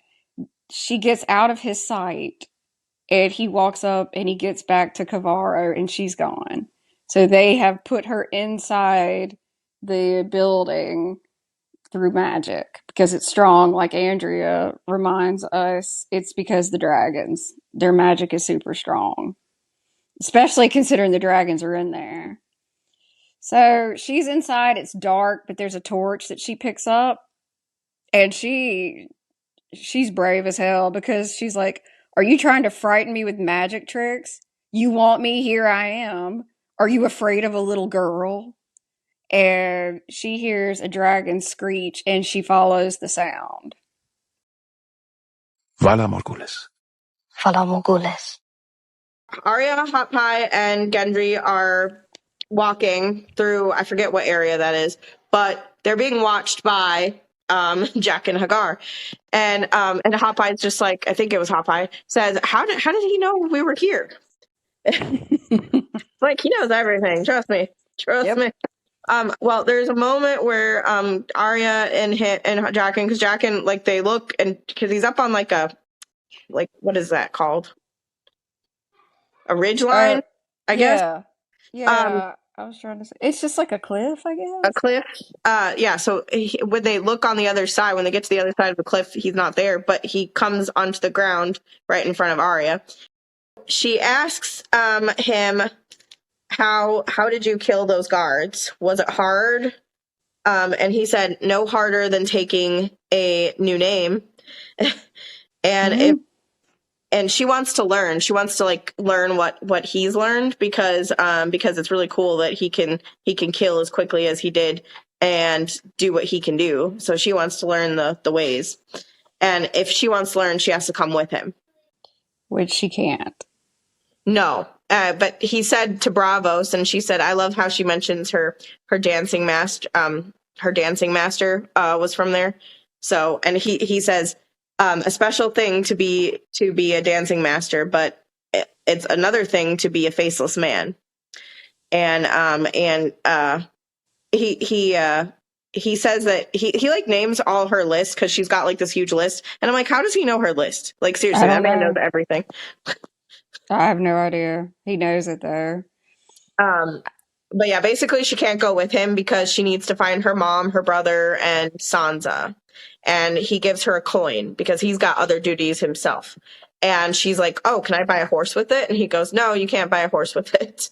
She gets out of his sight, and he walks up, and he gets back to Xaro, and she's gone. So they have put her inside the building through magic because it's strong. Like Andrea reminds us, it's because the dragons, their magic is super strong, especially considering the dragons are in there. So she's inside. It's dark, but there's a torch that she picks up, and she's brave as hell because she's like, are you trying to frighten me with magic tricks? You want me? Here I am. Are you afraid of a little girl? And she hears a dragon screech, and she follows the sound. Vala Morgulis. Vala Morgulis. Arya, Hot Pie, and Gendry are walking through, I forget what area that is, but they're being watched by Jack and Hagar. And Hot Pie's just like, I think it was Hot Pie, says, how did he know we were here? Like, he knows everything. Trust me. Me. Well, there's a moment where Arya and Jaqen, because Jaqen, they look, and because he's up on what is that called? A ridge line, I guess. Yeah. I was trying to say, it's just like a cliff, I guess. A cliff. Yeah. So when they look on the other side, when they get to the other side of the cliff, he's not there, but he comes onto the ground right in front of Arya. She asks him, how did you kill those guards? Was it hard? And he said, no harder than taking a new name. And she wants to learn. She wants to learn what he's learned because it's really cool that he can kill as quickly as he did and do what he can do. So she wants to learn the ways. And if she wants to learn, she has to come with him. Which she can't. No. But he said to Braavos, and she said, I love how she mentions her dancing master. Her dancing master was from there. So, and he says, a special thing to be a dancing master, but it's another thing to be a faceless man. And he says that he like names all her lists because she's got like this huge list, and I'm like, how does he know her list? Like seriously, that man knows everything. I have no idea. He knows it though. But yeah, basically she can't go with him because she needs to find her mom, her brother, and Sansa. And he gives her a coin because he's got other duties himself. And she's like, oh, can I buy a horse with it? And he goes, no, you can't buy a horse with it.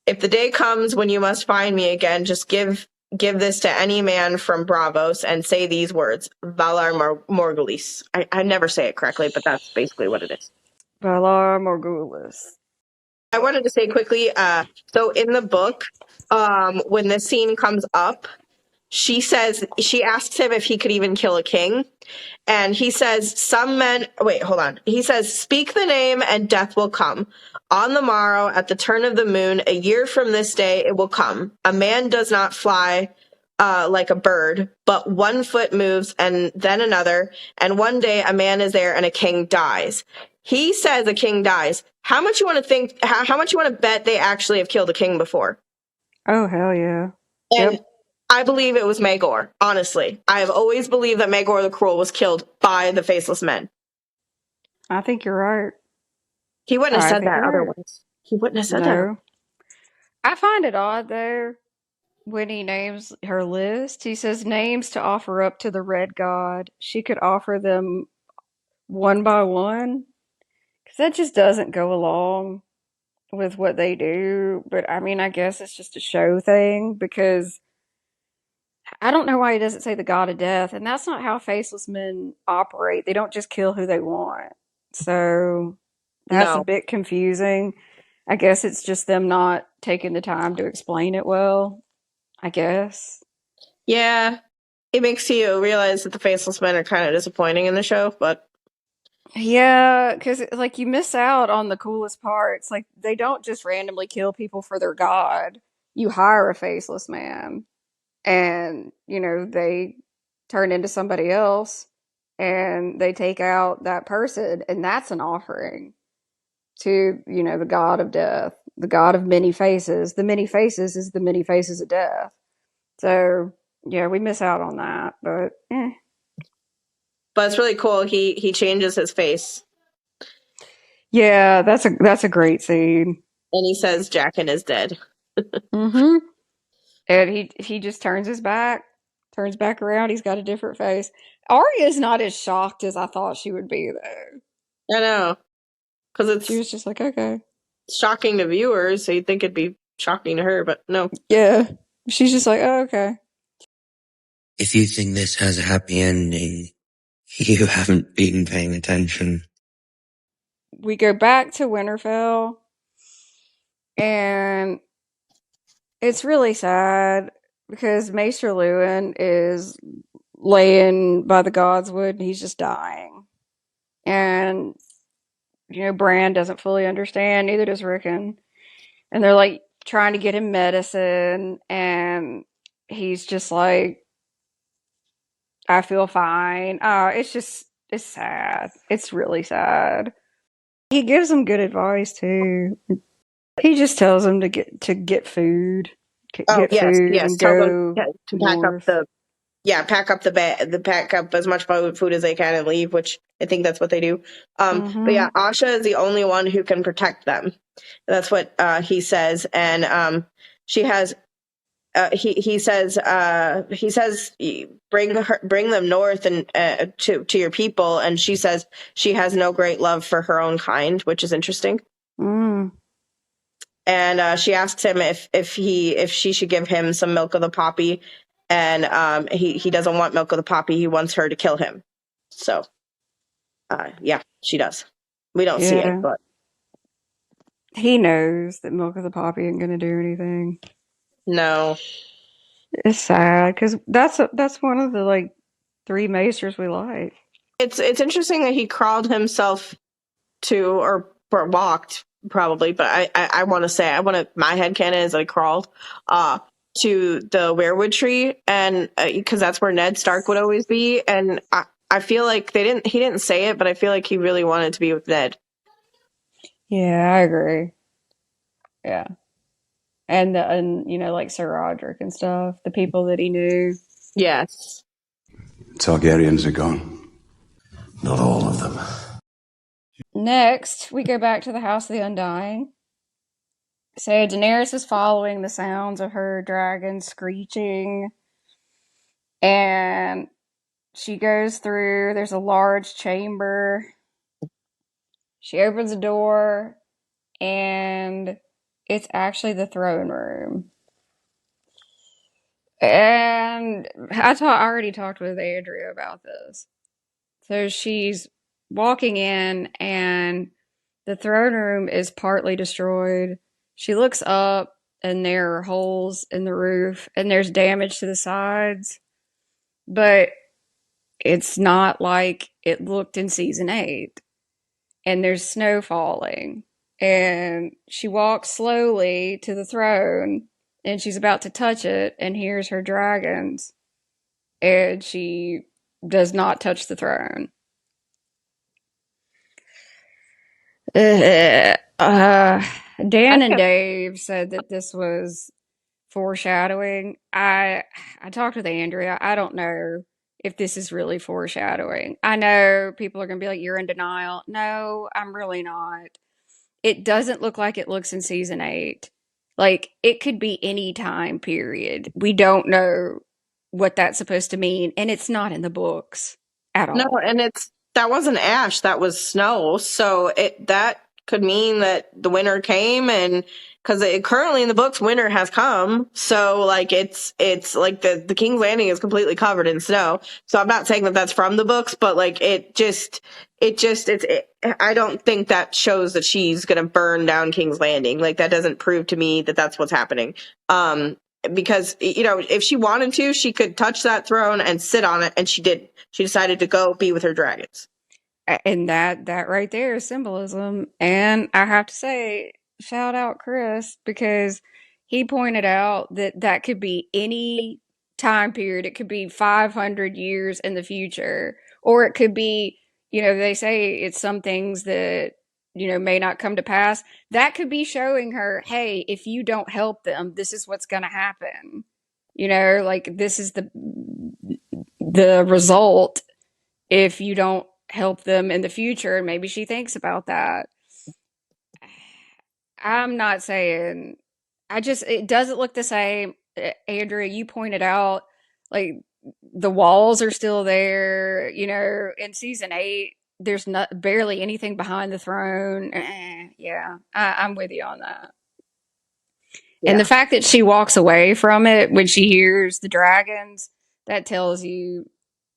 If the day comes when you must find me again, just give this to any man from Braavos and say these words, Valar Morghulis. I never say it correctly, but that's basically what it is. Valar Morghulis. I wanted to say quickly, so in the book, when this scene comes up, she asks him if he could even kill a king. And he says, he says, speak the name and death will come. On the morrow, at the turn of the moon, a year from this day, it will come. A man does not fly like a bird, but one foot moves and then another. And one day a man is there and a king dies. He says a king dies. How much you want to bet they actually have killed a king before? Oh, hell yeah. And yep. I believe it was Maegor, honestly. I have always believed that Maegor the Cruel was killed by the Faceless Men. I think you're right. He wouldn't have said that otherwise. He wouldn't have said that. I find it odd, though, when he names her list. He says names to offer up to the Red God. She could offer them one by one. Because that just doesn't go along with what they do. But, I mean, I guess it's just a show thing because I don't know why he doesn't say the God of Death. And that's not how Faceless Men operate. They don't just kill who they want. So that's a bit confusing. I guess it's just them not taking the time to explain it well, I guess. Yeah. It makes you realize that the Faceless Men are kind of disappointing in the show, but... Yeah, because, like, you miss out on the coolest parts. Like, they don't just randomly kill people for their god. You hire a Faceless Man, and, you know, they turn into somebody else, and they take out that person, and that's an offering to, you know, the god of death, the god of many faces. The many faces is the many faces of death. So, yeah, we miss out on that, but But it's really cool. He changes his face. Yeah, that's a great scene. And he says Jaqen is dead. Mm-hmm. And he just turns back around. He's got a different face. Arya's not as shocked as I thought she would be, though. I know. Because she was just like, okay. Shocking to viewers, so you'd think it'd be shocking to her, but no. Yeah. She's just like, oh, okay. If you think this has a happy ending, you haven't been paying attention. We go back to Winterfell, and it's really sad because Maester Luwin is laying by the Godswood and he's just dying. And, you know, Bran doesn't fully understand, neither does Rickon. And they're like trying to get him medicine, and he's just like, I feel fine. It's sad. It's really sad. He gives them good advice too. He just tells them to get food. Get food yes. and go to pack up pack up pack up as much food as they can and leave, which I think that's what they do. But yeah, Asha is the only one who can protect them. That's what he says, and she has. He says bring them north and to your people, and she says she has no great love for her own kind, which is interesting. And she asks him if she should give him some milk of the poppy, and he doesn't want milk of the poppy. He wants her to kill him. So yeah, she does. We don't see it, but he knows that milk of the poppy ain't gonna do anything. No, it's sad because that's one of the like 3 maesters we like. It's interesting that he crawled himself to or walked probably, but I want to say my headcanon is that he crawled to the weirwood tree, and because that's where Ned Stark would always be, and I feel like he didn't say it, but I feel like he really wanted to be with Ned. Yeah, I agree. Yeah. And you know, like Sir Roderick and stuff, the people that he knew. Yes. Targaryens are gone. Not all of them. Next, we go back to the House of the Undying. So Daenerys is following the sounds of her dragon screeching, and she goes through. There's a large chamber. She opens a door, and it's actually the throne room. And I already talked with Andrea about this. So she's walking in, and the throne room is partly destroyed. She looks up, and there are holes in the roof, and there's damage to the sides. But it's not like it looked in season 8. And there's snow falling. And she walks slowly to the throne, and she's about to touch it, and hears her dragons. And she does not touch the throne. Dan and Dave said that this was foreshadowing. I talked with Andrea. I don't know if this is really foreshadowing. I know people are going to be like, you're in denial. No, I'm really not. It doesn't look like it looks in season 8. Like, it could be any time period. We don't know what that's supposed to mean, and it's not in the books at all. No, and that wasn't ash, that was snow. So that could mean that the winter came, and because currently in the books winter has come, so like it's like the King's Landing is completely covered in snow. So I'm not saying that that's from the books, but like I don't think that shows that she's gonna burn down King's Landing. Like, that doesn't prove to me that that's what's happening. Because, you know, if she wanted to, she could touch that throne and sit on it, and she didn't. She decided to go be with her dragons. And that right there is symbolism. And I have to say, shout out Chris, because he pointed out that could be any time period. It could be 500 years in the future, or it could be, you know, they say it's some things that, you know, may not come to pass. That could be showing her, hey, if you don't help them, this is what's going to happen. You know, like, this is the result if you don't help them in the future. And maybe she thinks about that. I'm not saying, it doesn't look the same. Andrea, you pointed out, like, the walls are still there. You know, in season 8, there's barely anything behind the throne. Yeah, I'm with you on that. Yeah. And the fact that she walks away from it when she hears the dragons, that tells you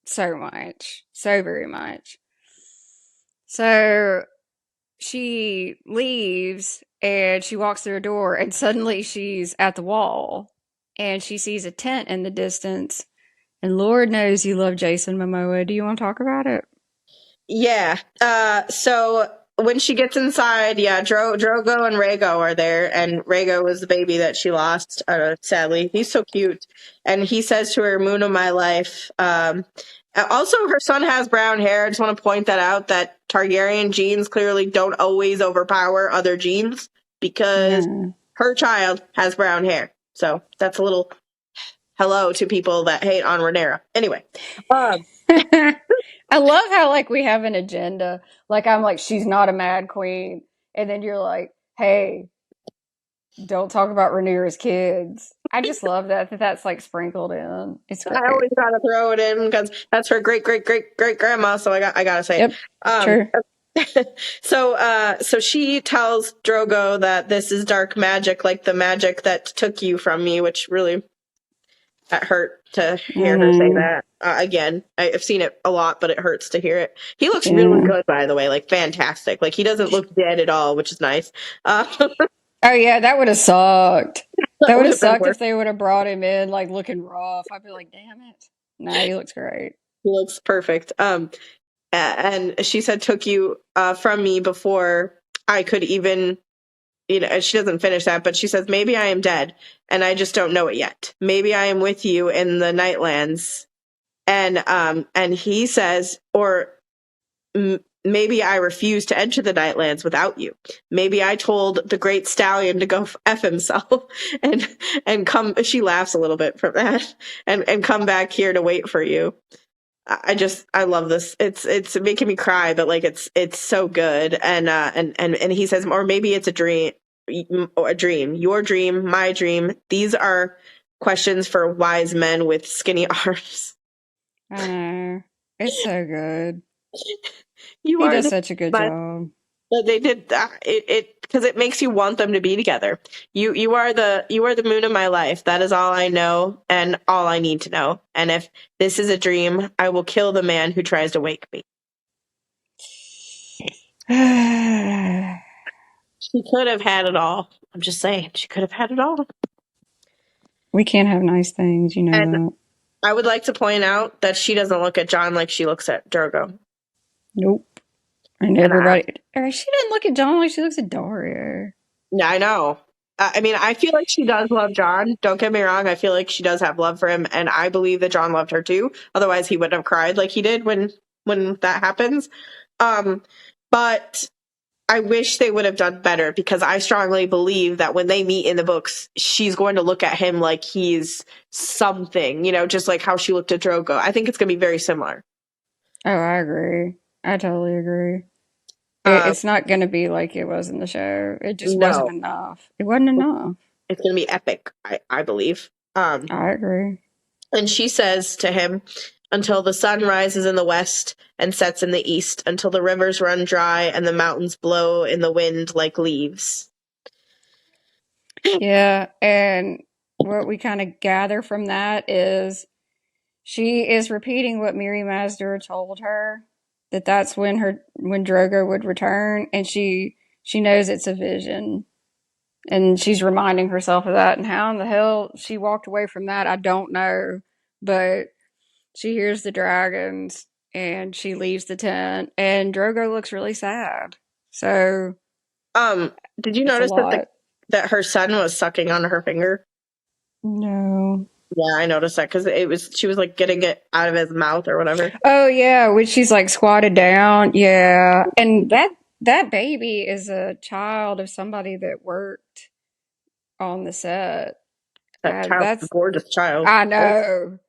so much, so very much. So she leaves, and she walks through a door, and suddenly she's at the wall, and she sees a tent in the distance. And Lord knows you love Jason Momoa. Do you want to talk about it? Yeah. So when she gets inside, yeah, Drogo and Rhaego are there, and Rhaego was the baby that she lost, sadly. He's so cute. And he says to her, moon of my life. Also, her son has brown hair. I just want to point that out, that Targaryen genes clearly don't always overpower other genes, because her child has brown hair. So that's a little hello to people that hate on Rhaenyra. Anyway, I love how like we have an agenda. Like I'm like, she's not a mad queen, and then you're like, hey, don't talk about Rhaenyra's kids. I just love that's like sprinkled in. It's great. I always gotta throw it in because that's her great grandma. So I gotta say Yep, it. true. So she tells Drogo that this is dark magic, like the magic that took you from me, which really that hurt to hear her say that. Again, I've seen it a lot, but it hurts to hear it. He looks really good, by the way, like fantastic. Like he doesn't look dead at all, which is nice. Oh yeah, that would have sucked. That would have sucked worse. if they would have brought him in like looking rough. I'd be like, damn it. No, he looks great. He looks perfect. And she said took you from me before I could even, she doesn't finish that, but she says maybe I am dead and I just don't know it yet. Maybe I am with you in the Nightlands. And he says, or maybe I refuse to enter the Nightlands without you. Maybe I told the great stallion to go F himself and come. She laughs a little bit from that and come back here to wait for you. I love this. It's making me cry, but like it's so good. And he says, or maybe it's a dream, your dream, my dream. These are questions for wise men with skinny arms. I know. It's so good. He does such a good job. But they did that. It because it makes you want them to be together. You are the moon of my life. That is all I know and all I need to know. And if this is a dream, I will kill the man who tries to wake me. She could have had it all. I'm just saying, she could have had it all. We can't have nice things, you know that. I would like to point out that she doesn't look at Jon like she looks at Drogo. Nope. And everybody, she doesn't look at Jon like she looks at Daria. Yeah, I know. I mean, I feel like she does love Jon. Don't get me wrong. I feel like she does have love for him, and I believe that Jon loved her too. Otherwise, he wouldn't have cried like he did when that happens. But I wish they would have done better because I strongly believe that when they meet in the books, she's going to look at him like he's something, just like how she looked at Drogo. I think it's going to be very similar. Oh, I agree. I totally agree. It's not going to be like it was in the show. It just wasn't enough. It wasn't enough. It's going to be epic, I believe. I agree. And she says to him, until the sun rises in the west and sets in the east, until the rivers run dry and the mountains blow in the wind like leaves. Yeah, and what we kind of gather from that is she is repeating what Miri Mazdur told her, that's when Drogo would return, and she knows it's a vision. And she's reminding herself of that, and how in the hell she walked away from that, I don't know. But she hears the dragons, and she leaves the tent, and Drogo looks really sad. So, did you notice that her son was sucking on her finger? No. Yeah, I noticed that because she was like getting it out of his mouth or whatever. Oh yeah, when she's like squatted down. Yeah, and that baby is a child of somebody that worked on the set. That's a gorgeous child. I know.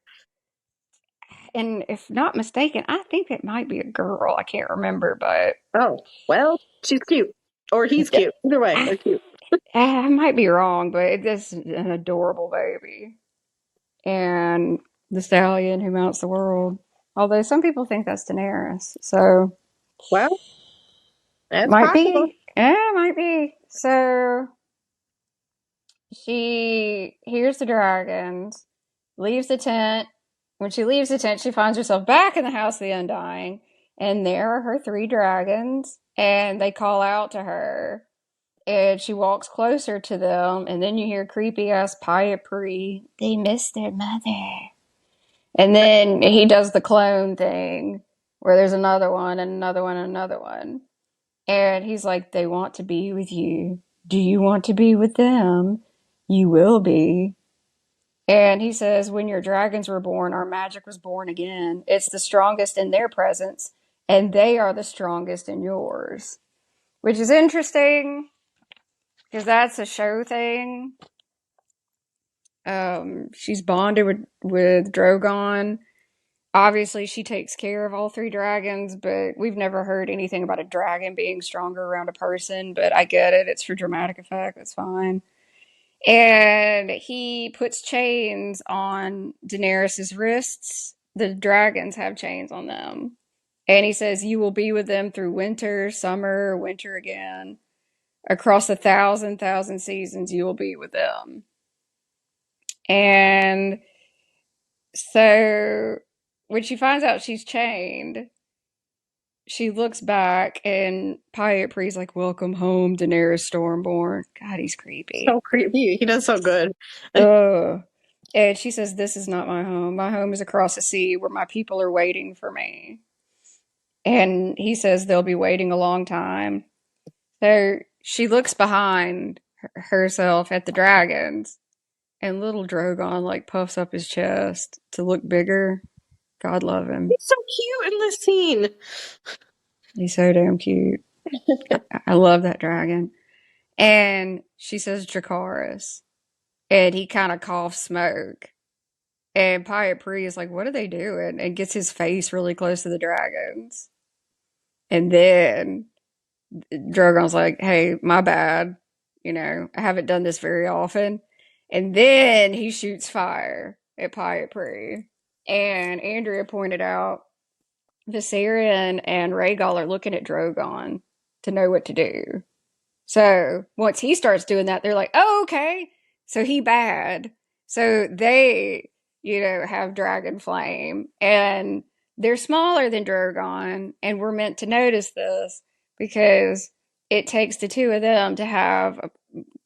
And if not mistaken, I think it might be a girl. I can't remember, but well, she's cute, or he's cute. Either way, they're cute. I might be wrong, but this is an adorable baby. And the stallion who mounts the world. Although some people think that's Daenerys. So, well, that's might possible. be. Yeah, might be. So she hears the dragons, leaves the tent. When she leaves the tent, she finds herself back in the house of the Undying, and there are her 3 dragons, and they call out to her. And she walks closer to them, and then you hear creepy-ass Pyapri. They miss their mother. And then he does the clone thing, where there's another one, and another one, and another one. And he's like, they want to be with you. Do you want to be with them? You will be. And he says, when your dragons were born, our magic was born again. It's the strongest in their presence, and they are the strongest in yours. Which is interesting, because that's a show thing. She's bonded with Drogon. Obviously, she takes care of all three dragons, but we've never heard anything about a dragon being stronger around a person. But I get it. It's for dramatic effect. That's fine. And he puts chains on Daenerys' wrists. The dragons have chains on them. And he says, you will be with them through winter, summer, winter again. Across 1,000 seasons, you will be with them. And so when she finds out she's chained, she looks back and Pyrepri's like, welcome home, Daenerys Stormborn. God, he's creepy. So creepy. He does so good. Ugh. And she says, this is not my home. My home is across the sea where my people are waiting for me. And he says they'll be waiting a long time. So she looks behind herself at the dragons, and little Drogon like puffs up his chest to look bigger. God love him. He's so cute in this scene. He's so damn cute. I love that dragon. And she says Dracarys. And he kind of coughs smoke. And Pyre is like, what are they doing? And gets his face really close to the dragons. And then Drogon's like, hey, my bad. You know, I haven't done this very often. And then he shoots fire at Pyre. And Andrea pointed out Viserion and Rhaegal are looking at Drogon to know what to do. So once he starts doing that, they're like, oh, okay. So he bad. So they, have dragon flame. And they're smaller than Drogon. And we're meant to notice this because it takes the two of them to have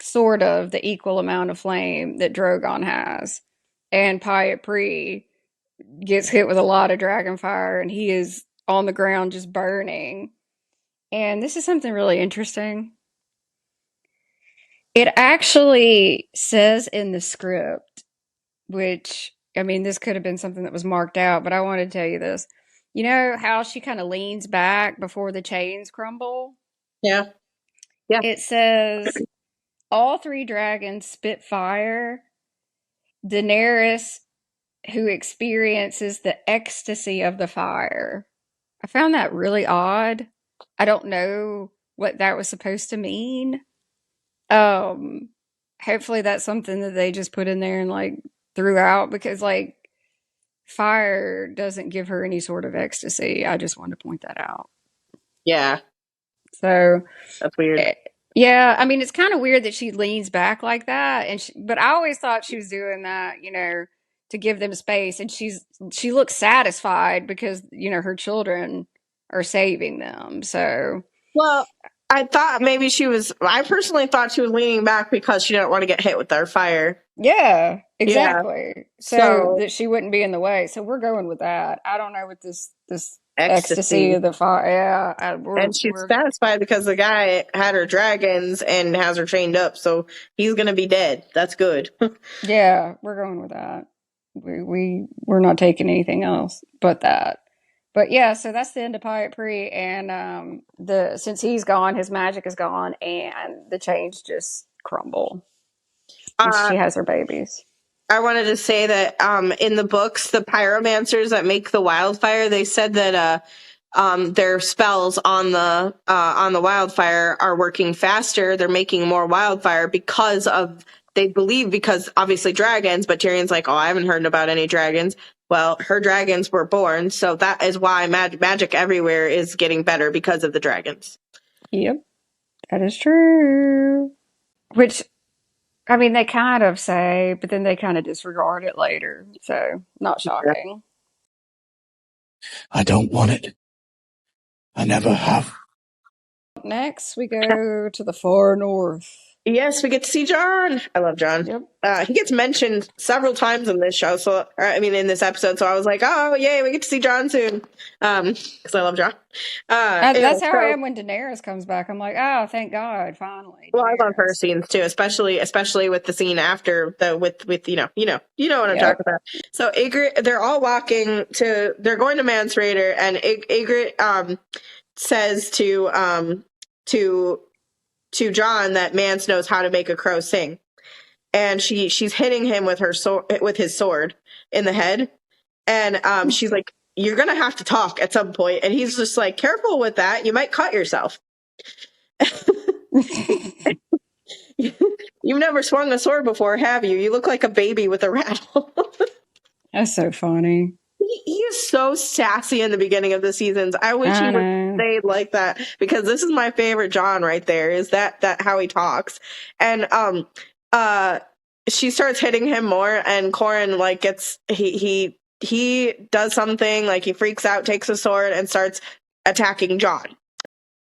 sort of the equal amount of flame that Drogon has. And Pyre gets hit with a lot of dragon fire and he is on the ground just burning. And this is something really interesting. It actually says in the script, which, I mean, this could have been something that was marked out, but I want to tell you this. You know how she kind of leans back before the chains crumble? Yeah. Yeah. It says, all three dragons spit fire. Daenerys, who experiences the ecstasy of the fire. I found that really odd. I don't know what that was supposed to mean. Hopefully that's something that they just put in there and like threw out because like fire doesn't give her any sort of ecstasy. I just wanted to point that out. Yeah. So that's weird. Yeah, I mean it's kind of weird that she leans back like that, and but I always thought she was doing that, to give them space, and she looks satisfied because her children are saving them. So well, I thought maybe I personally thought she was leaning back because she didn't want to get hit with their fire. Yeah, exactly. Yeah. So that she wouldn't be in the way. So we're going with that. I don't know what this ecstasy of the fire. Yeah. And she's satisfied because the guy had her dragons and has her chained up. So he's going to be dead. That's good. Yeah, we're going with that. We're not taking anything else but that. But yeah, so that's the end of Pyre, and since he's gone, his magic is gone, and the chains just crumble. She has her babies. I wanted to say that in the books, the pyromancers that make the wildfire, they said that their spells on the wildfire are working faster. They're making more wildfire because obviously dragons, but Tyrion's like, oh, I haven't heard about any dragons. Well, her dragons were born, so that is why magic everywhere is getting better because of the dragons. Yep, that is true. Which, I mean, they kind of say, but then they kind of disregard it later. So, not shocking. I don't want it. I never have. Next, we go to the far north. Yes, we get to see Jon. I love Jon. Yep. He gets mentioned several times in this show. In this episode. So I was like, oh, yay, we get to see Jon soon. Because I love Jon. That's how I am when Daenerys comes back. I'm like, oh, thank God, finally. Well, I love her scenes too, especially with the scene after with you know what I'm talking about. So Ygritte, they're all they're going to Mance Rayder, and Ygritte says to Jon that Mance knows how to make a crow sing. and she's hitting him with his sword in the head, and she's like, "You're gonna have to talk at some point," and he's just like, "Careful with that, you might cut yourself." You've never swung a sword before, have you? You look like a baby with a rattle. That's so funny. He is so sassy in the beginning of the seasons. I wish he would stay like that, because this is my favorite Jon right there, is that how he talks. And she starts hitting him more, and Qhorin like he does something, like he freaks out, takes a sword, and starts attacking Jon.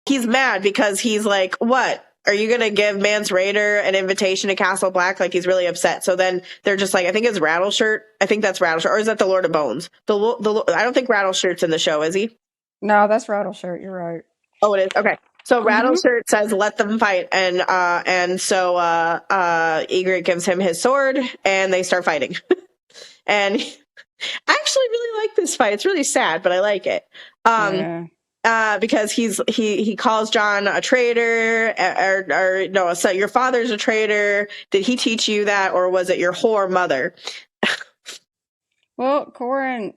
He's mad because he's like, "What? Are you going to give Mance Rayder an invitation to Castle Black?" Like, he's really upset. So then they're just like, I think it's Rattleshirt. I think that's Rattleshirt. Or is that the Lord of Bones? I don't think Rattleshirt's in the show, is he? No, that's Rattleshirt. You're right. Oh, it is? Okay. So Rattleshirt says, "Let them fight." And so Ygritte gives him his sword, and they start fighting. And I actually really like this fight. It's really sad, but I like it. Because he calls Jon a traitor, or no, so your father's a traitor. Did he teach you that, or was it your whore mother? Well, Qhorin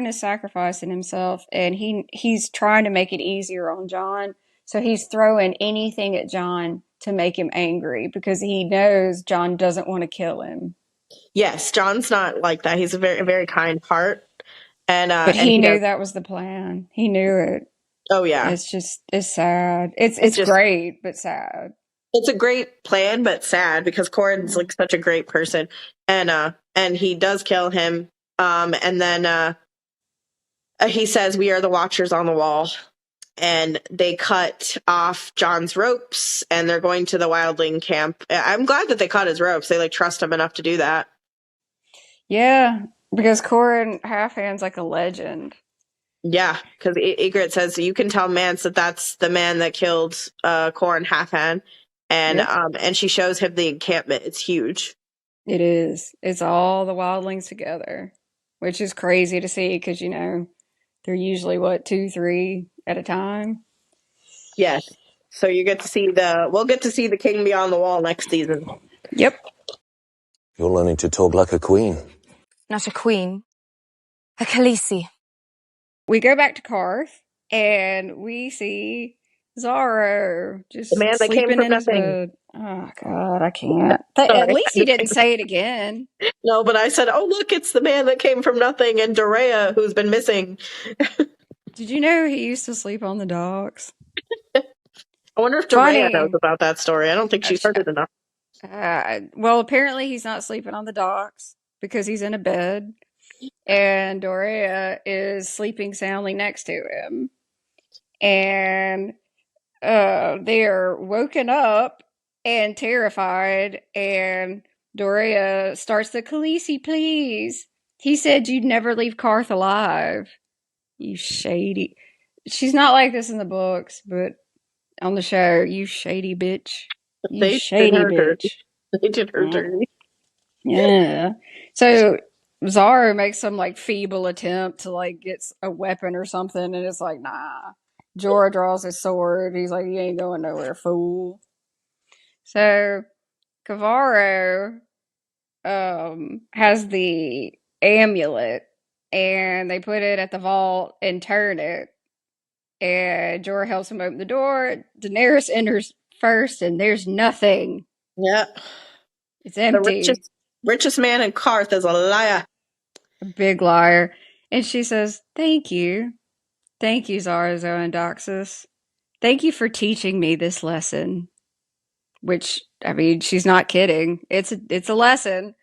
is sacrificing himself, and he's trying to make it easier on Jon. So he's throwing anything at Jon to make him angry, because he knows Jon doesn't want to kill him. Yes, Jon's not like that. He's a very, very kind heart. But he knew that was the plan. He knew it. Oh yeah. It's sad. It's just great, but sad. It's a great plan, but sad, because Qhorin's like such a great person, and he does kill him. And then he says, "We are the Watchers on the Wall," and they cut off Jon's ropes, and they're going to the wildling camp. I'm glad that they cut his ropes. They like trust him enough to do that. Yeah, because Qhorin half-hands like a legend. Yeah, because Ygritte says, "You can tell Mance that that's the man that killed Qhorin half-hand," and she shows him the encampment. It's huge. It is. It's all the wildlings together, which is crazy to see, because they're usually 2, 3 at a time. Yes. So we'll get to see the King Beyond the Wall next season. Yep. You're learning to talk like a queen. Not a queen. A Khaleesi. We go back to Qarth, and we see Xaro just the man that came sleeping from in nothing. his bed. Oh God, I can't. At least he didn't say it again. No, but I said, "Oh look, it's the man that came from nothing," and Dorea, who's been missing. Did you know he used to sleep on the docks? I wonder if Dorea knows about that story. I don't think she's heard it enough. Well, apparently he's not sleeping on the docks, because he's in a bed, and Dorea is sleeping soundly next to him, and they are woken up and terrified, and Dorea starts the "Khaleesi, please. He said you'd never leave Qarth alive. You shady." She's not like this in the books, but on the show, you shady bitch. You shady bitch. They did her dirty. Yeah. So Xaro makes some like feeble attempt to like get a weapon or something, and it's like, nah. Jorah draws his sword. He's like, "You ain't going nowhere, fool." So Xaro has the amulet, and they put it at the vault and turn it. And Jorah helps him open the door. Daenerys enters first, and there's nothing. Yeah. It's empty. The richest man in Qarth is a liar. A big liar. And she says, "Thank you. Thank you, Xaro Zoandoxus. Thank you for teaching me this lesson." Which, I mean, she's not kidding. It's a lesson.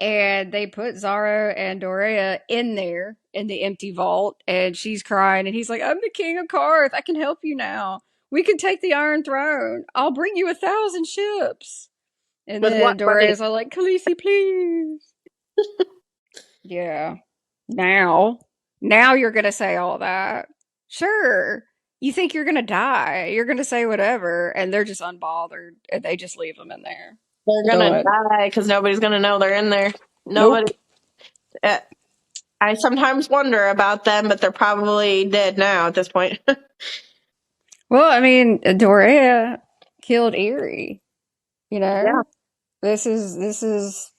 And they put Xaro and Dorea in there, in the empty vault, and she's crying, and he's like, "I'm the king of Qarth. I can help you now. We can take the Iron Throne. I'll bring you 1,000 ships." And then Dorea's all like, "Khaleesi, please." Yeah. Now you're going to say all that. Sure. You think you're going to die. You're going to say whatever, and they're just unbothered, and they just leave them in there. They're going to die because nobody's going to know they're in there. Nobody. Nope. I sometimes wonder about them, but they're probably dead now at this point. Well, I mean, Dorea killed Eerie, Yeah. This is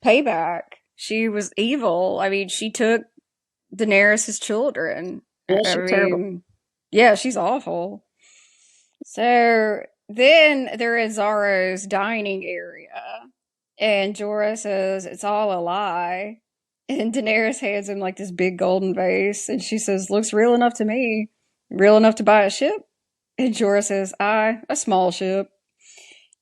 payback. She was evil. I mean, she took Daenerys' children. Yeah, I she's terrible. mean, yeah, she's awful. So then they're in Xaro's dining area, and Jorah says it's all a lie. And Daenerys hands him like this big golden vase, and she says, "Looks real enough to me. Real enough to buy a ship?" And Jorah says, "Aye, a small ship."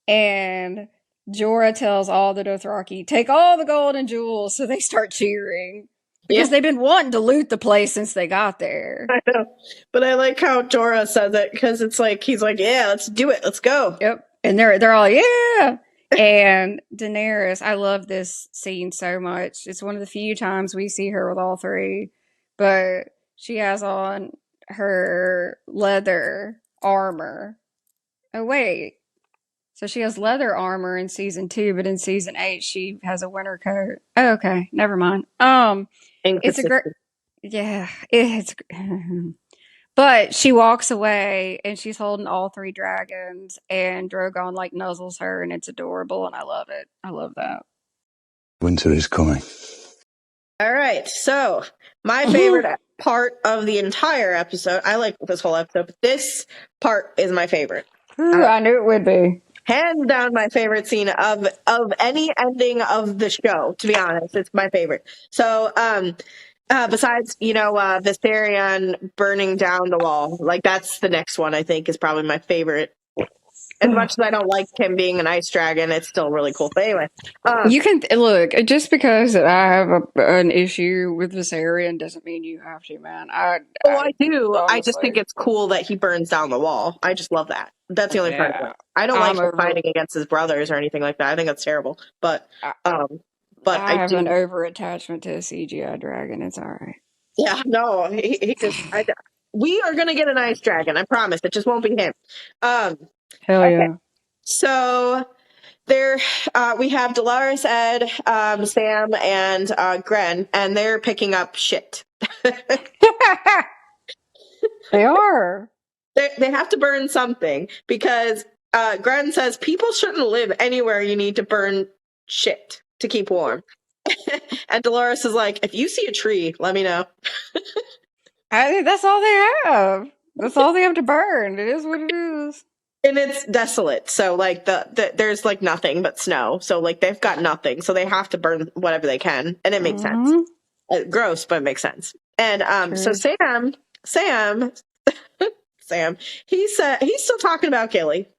And Jorah tells all the Dothraki, "Take all the gold and jewels," so they start cheering. Because they've been wanting to loot the place since they got there. I know. But I like how Jorah says it, because it's like, he's like, yeah, let's do it. Let's go. Yep. And they're all, yeah. And Daenerys, I love this scene so much. It's one of the few times we see her with all three. But she has on her leather armor. Oh, wait. So she has leather armor in season 2, but in season 8 she has a winter coat. Oh, okay, never mind. It's a great, yeah. It's, but she walks away and she's holding all 3 dragons, and Drogon like nuzzles her, and it's adorable, and I love it. I love that. Winter is coming. All right, so my favorite part of the entire episode. I like this whole episode, but this part is my favorite. I knew it would be. Hands down my favorite scene of any ending of the show, to be honest. It's my favorite. So, besides, Viserion burning down the wall, like that's the next one I think is probably my favorite. As much as I don't like him being an ice dragon, it's still really cool. But anyway. You can, look, just because I have an issue with Viserion doesn't mean you have to, man. I do. Honestly. I just think it's cool that he burns down the wall. I just love that. That's the only part of it. I don't like him fighting against his brothers or anything like that. I think that's terrible. But I have an over attachment to a CGI dragon. It's all right. Yeah, no, he just. We are gonna get an ice dragon. I promise. It just won't be him. Hell yeah. So there, we have Dolores, Ed, Sam, and Gren, and they're picking up shit. They are. They have to burn something because Gren says people shouldn't live anywhere you need to burn shit to keep warm. And Dolores is like, if you see a tree, let me know. I think that's all they have. That's all they have to burn. It is what it is. And it's desolate, so like there's like nothing but snow. So like they've got nothing, so they have to burn whatever they can, and it makes sense. Gross, but it makes sense. And so Sam, he's still talking about Gilly,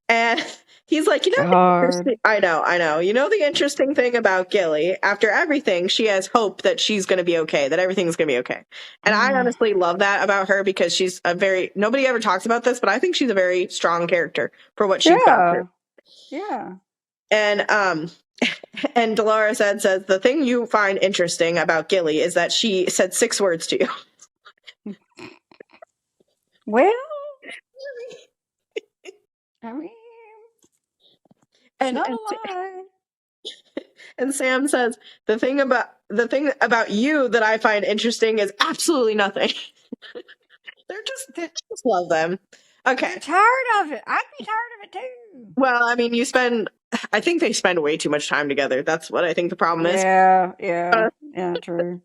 and he's like, I know. You know the interesting thing about Gilly? After everything, she has hope that she's going to be okay, that everything's going to be okay. And I honestly love that about her because she's nobody ever talks about this, but I think she's a very strong character for what she's gone through. Yeah. And Dolores Ed says, the thing you find interesting about Gilly is that she said 6 words to you. Well, I mean, not a lie. And Sam says, the thing about you that I find interesting is absolutely nothing. They just love them. Okay. I'm tired of it. I'd be tired of it too. Well, I mean, I think they spend way too much time together. That's what I think the problem is. Yeah, true.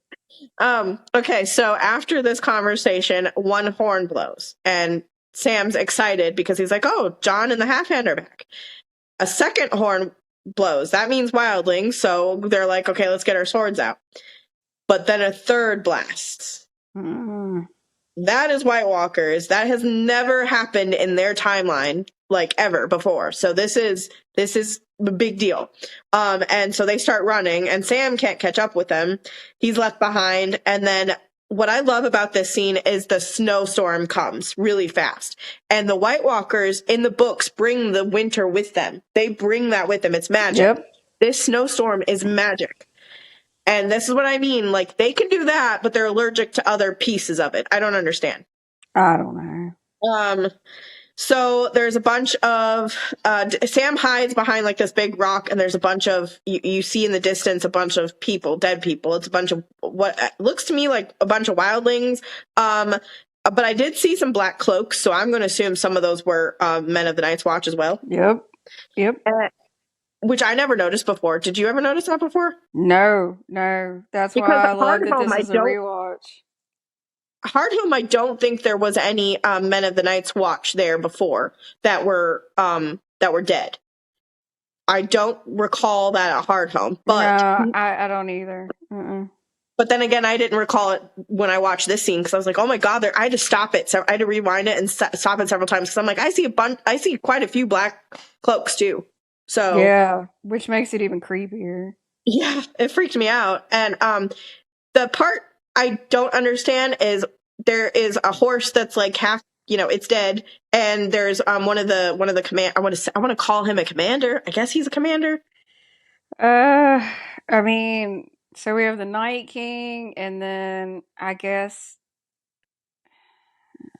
Okay, so after this conversation, one horn blows, and Sam's excited because he's like, oh, Jon and the Half-Hand are back. A second horn blows. That means wildlings, so they're like, okay, let's get our swords out. But then a third blast. That is White Walkers. That has never happened in their timeline, like, ever before. So this is a big deal. And so they start running, and Sam can't catch up with them. He's left behind, and then what I love about this scene is the snowstorm comes really fast. And the White Walkers in the books bring the winter with them. They bring that with them. It's magic. Yep. This snowstorm is magic. And this is what I mean. Like, they can do that, but they're allergic to other pieces of it. I don't understand. I don't know. So there's a bunch of Sam hides behind like this big rock, and there's a bunch of you see in the distance a bunch of people, dead people. It's a bunch of what looks to me like a bunch of wildlings. But I did see some black cloaks, so I'm going to assume some of those were men of the Night's Watch as well. Yep. which I never noticed before. Did you ever notice that before? No. That's Because why I love Hard that Home, this is a rewatch. Hard Home, I don't think there was any Men of the Night's Watch there before that were dead. I don't recall that at Hard Home, but no, I don't either. Mm-mm. But then again, I didn't recall it when I watched this scene because I was like, "Oh my god!" I had to stop it. So I had to rewind it and stop it several times because I'm like, I see quite a few black cloaks too. So yeah, which makes it even creepier. Yeah, it freaked me out. And the part I don't understand is there is a horse that's like half, it's dead, and there's one of the command. I want to call him a commander. I guess he's a commander. I mean, so we have the Night King, and then I guess,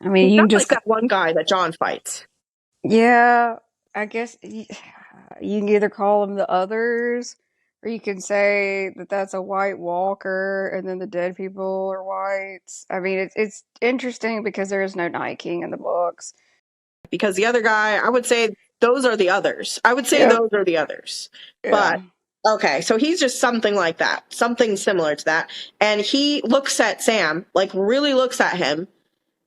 I mean, He's you not can just like that one guy that Jon fights. Yeah, I guess you can either call them the others, or you can say that that's a White Walker, and then the dead people are whites. I mean, it's interesting because there is no Night King in the books. Because the other guy, I would say those are the others. Those are the others. Yeah. But okay, so he's just something like that, something similar to that, and he looks at Sam, like really looks at him,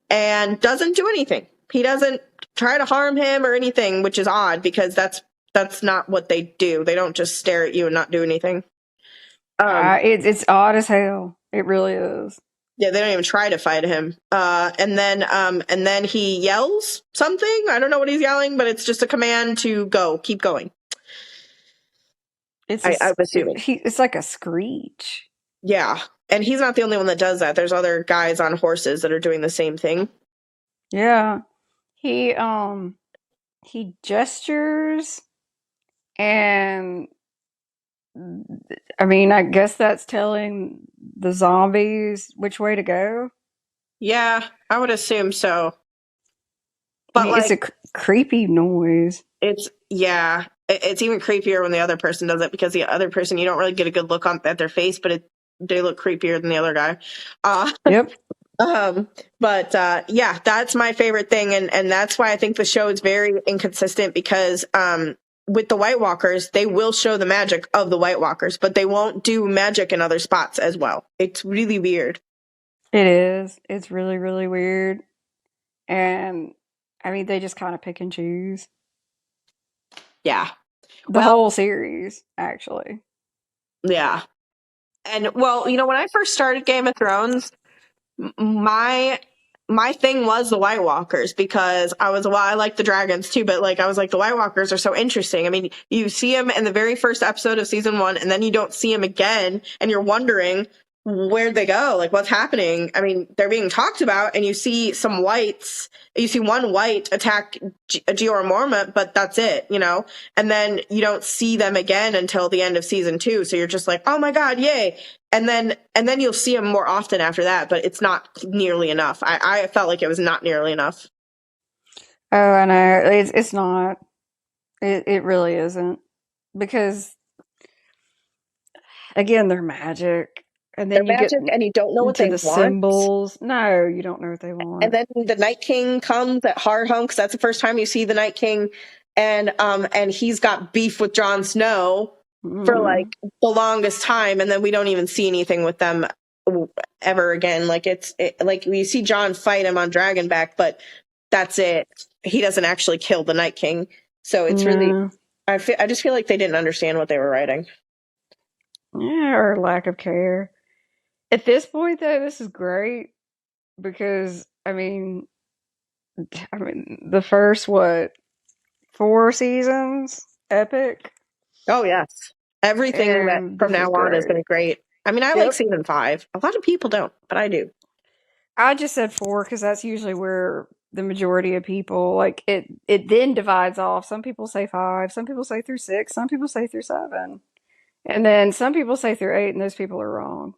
and doesn't do anything. He doesn't try to harm him or anything, which is odd because that's not what they do. They don't just stare at you and not do anything. It's odd as hell. It really is. Yeah, they don't even try to fight him. And then he yells something. I don't know what he's yelling, but it's just a command to go, keep going. I'm assuming it's like a screech. Yeah, and he's not the only one that does that. There's other guys on horses that are doing the same thing. Yeah, he gestures, and I mean, I guess that's telling the zombies which way to go. Yeah, I would assume so. But I mean, it's a creepy noise. It's even creepier when the other person does it, because the other person, you don't really get a good look at their face, but they look creepier than the other guy. Yep. But yeah, that's my favorite thing, and that's why I think the show is very inconsistent, because with the White Walkers, they will show the magic of the White Walkers, but they won't do magic in other spots as well. It's really weird. It is. It's really, really weird. And I mean, they just kind of pick and choose. Yeah. The whole series, actually. Yeah. And well, when I first started Game of Thrones, my thing was the White Walkers, because I like the dragons too, but I was like, the White Walkers are so interesting. I mean, you see them in the very first episode of season 1, and then you don't see them again, and you're wondering where'd they go? What's happening? I mean, they're being talked about, and you see some whites. You see one white attack Jeor Mormont, but that's it, and then you don't see them again until the end of season 2. So you're just like, oh my God, yay. And then you'll see them more often after that, but it's not nearly enough. I felt like it was not nearly enough. Oh, I know. It's not. It really isn't. Because, again, they're magic. And then they're magic, and you don't know what they want. Symbols. No, you don't know what they want. And then the Night King comes at Hard Home, because that's the first time you see the Night King, and he's got beef with Jon Snow for the longest time, and then we don't even see anything with them ever again. We see Jon fight him on Dragonback, but that's it. He doesn't actually kill the Night King, so it's really. I just feel like they didn't understand what they were writing. Yeah, or lack of care. At this point, though, this is great because I mean, the first 4 seasons, epic. Oh yes, everything from now on is going to be great. I mean, I like season 5. A lot of people don't, but I do. I just said 4 because that's usually where the majority of people it then divides off. Some people say 5, some people say through 6, some people say through 7, and then some people say through 8, and those people are wrong.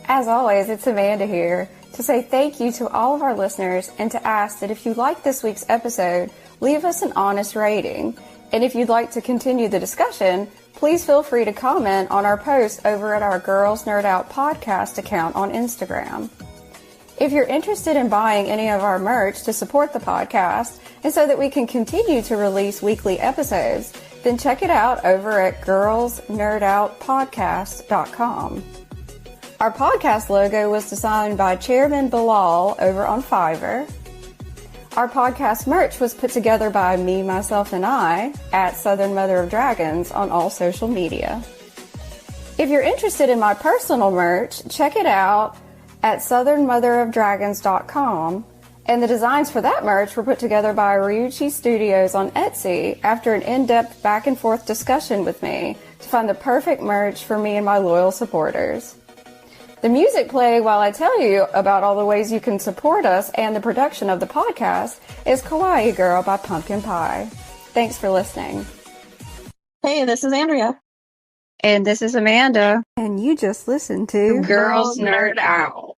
As always, it's Amanda here to say thank you to all of our listeners, and to ask that if you liked this week's episode, leave us an honest rating. And if you'd like to continue the discussion, please feel free to comment on our posts over at our Girls Nerd Out podcast account on Instagram. If you're interested in buying any of our merch to support the podcast and so that we can continue to release weekly episodes, then check it out over at girlsnerdoutpodcast.com. Our podcast logo was designed by Chairman Bilal over on Fiverr. Our podcast merch was put together by me, myself, and I at Southern Mother of Dragons on all social media. If you're interested in my personal merch, check it out at southernmotherofdragons.com, and the designs for that merch were put together by Ryuchi Studios on Etsy after an in-depth back-and-forth discussion with me to find the perfect merch for me and my loyal supporters. The music played while I tell you about all the ways you can support us and the production of the podcast is Kawaii Girl by Pumpkin Pie. Thanks for listening. Hey, this is Andrea. And this is Amanda. And you just listened to Girls Nerd Out.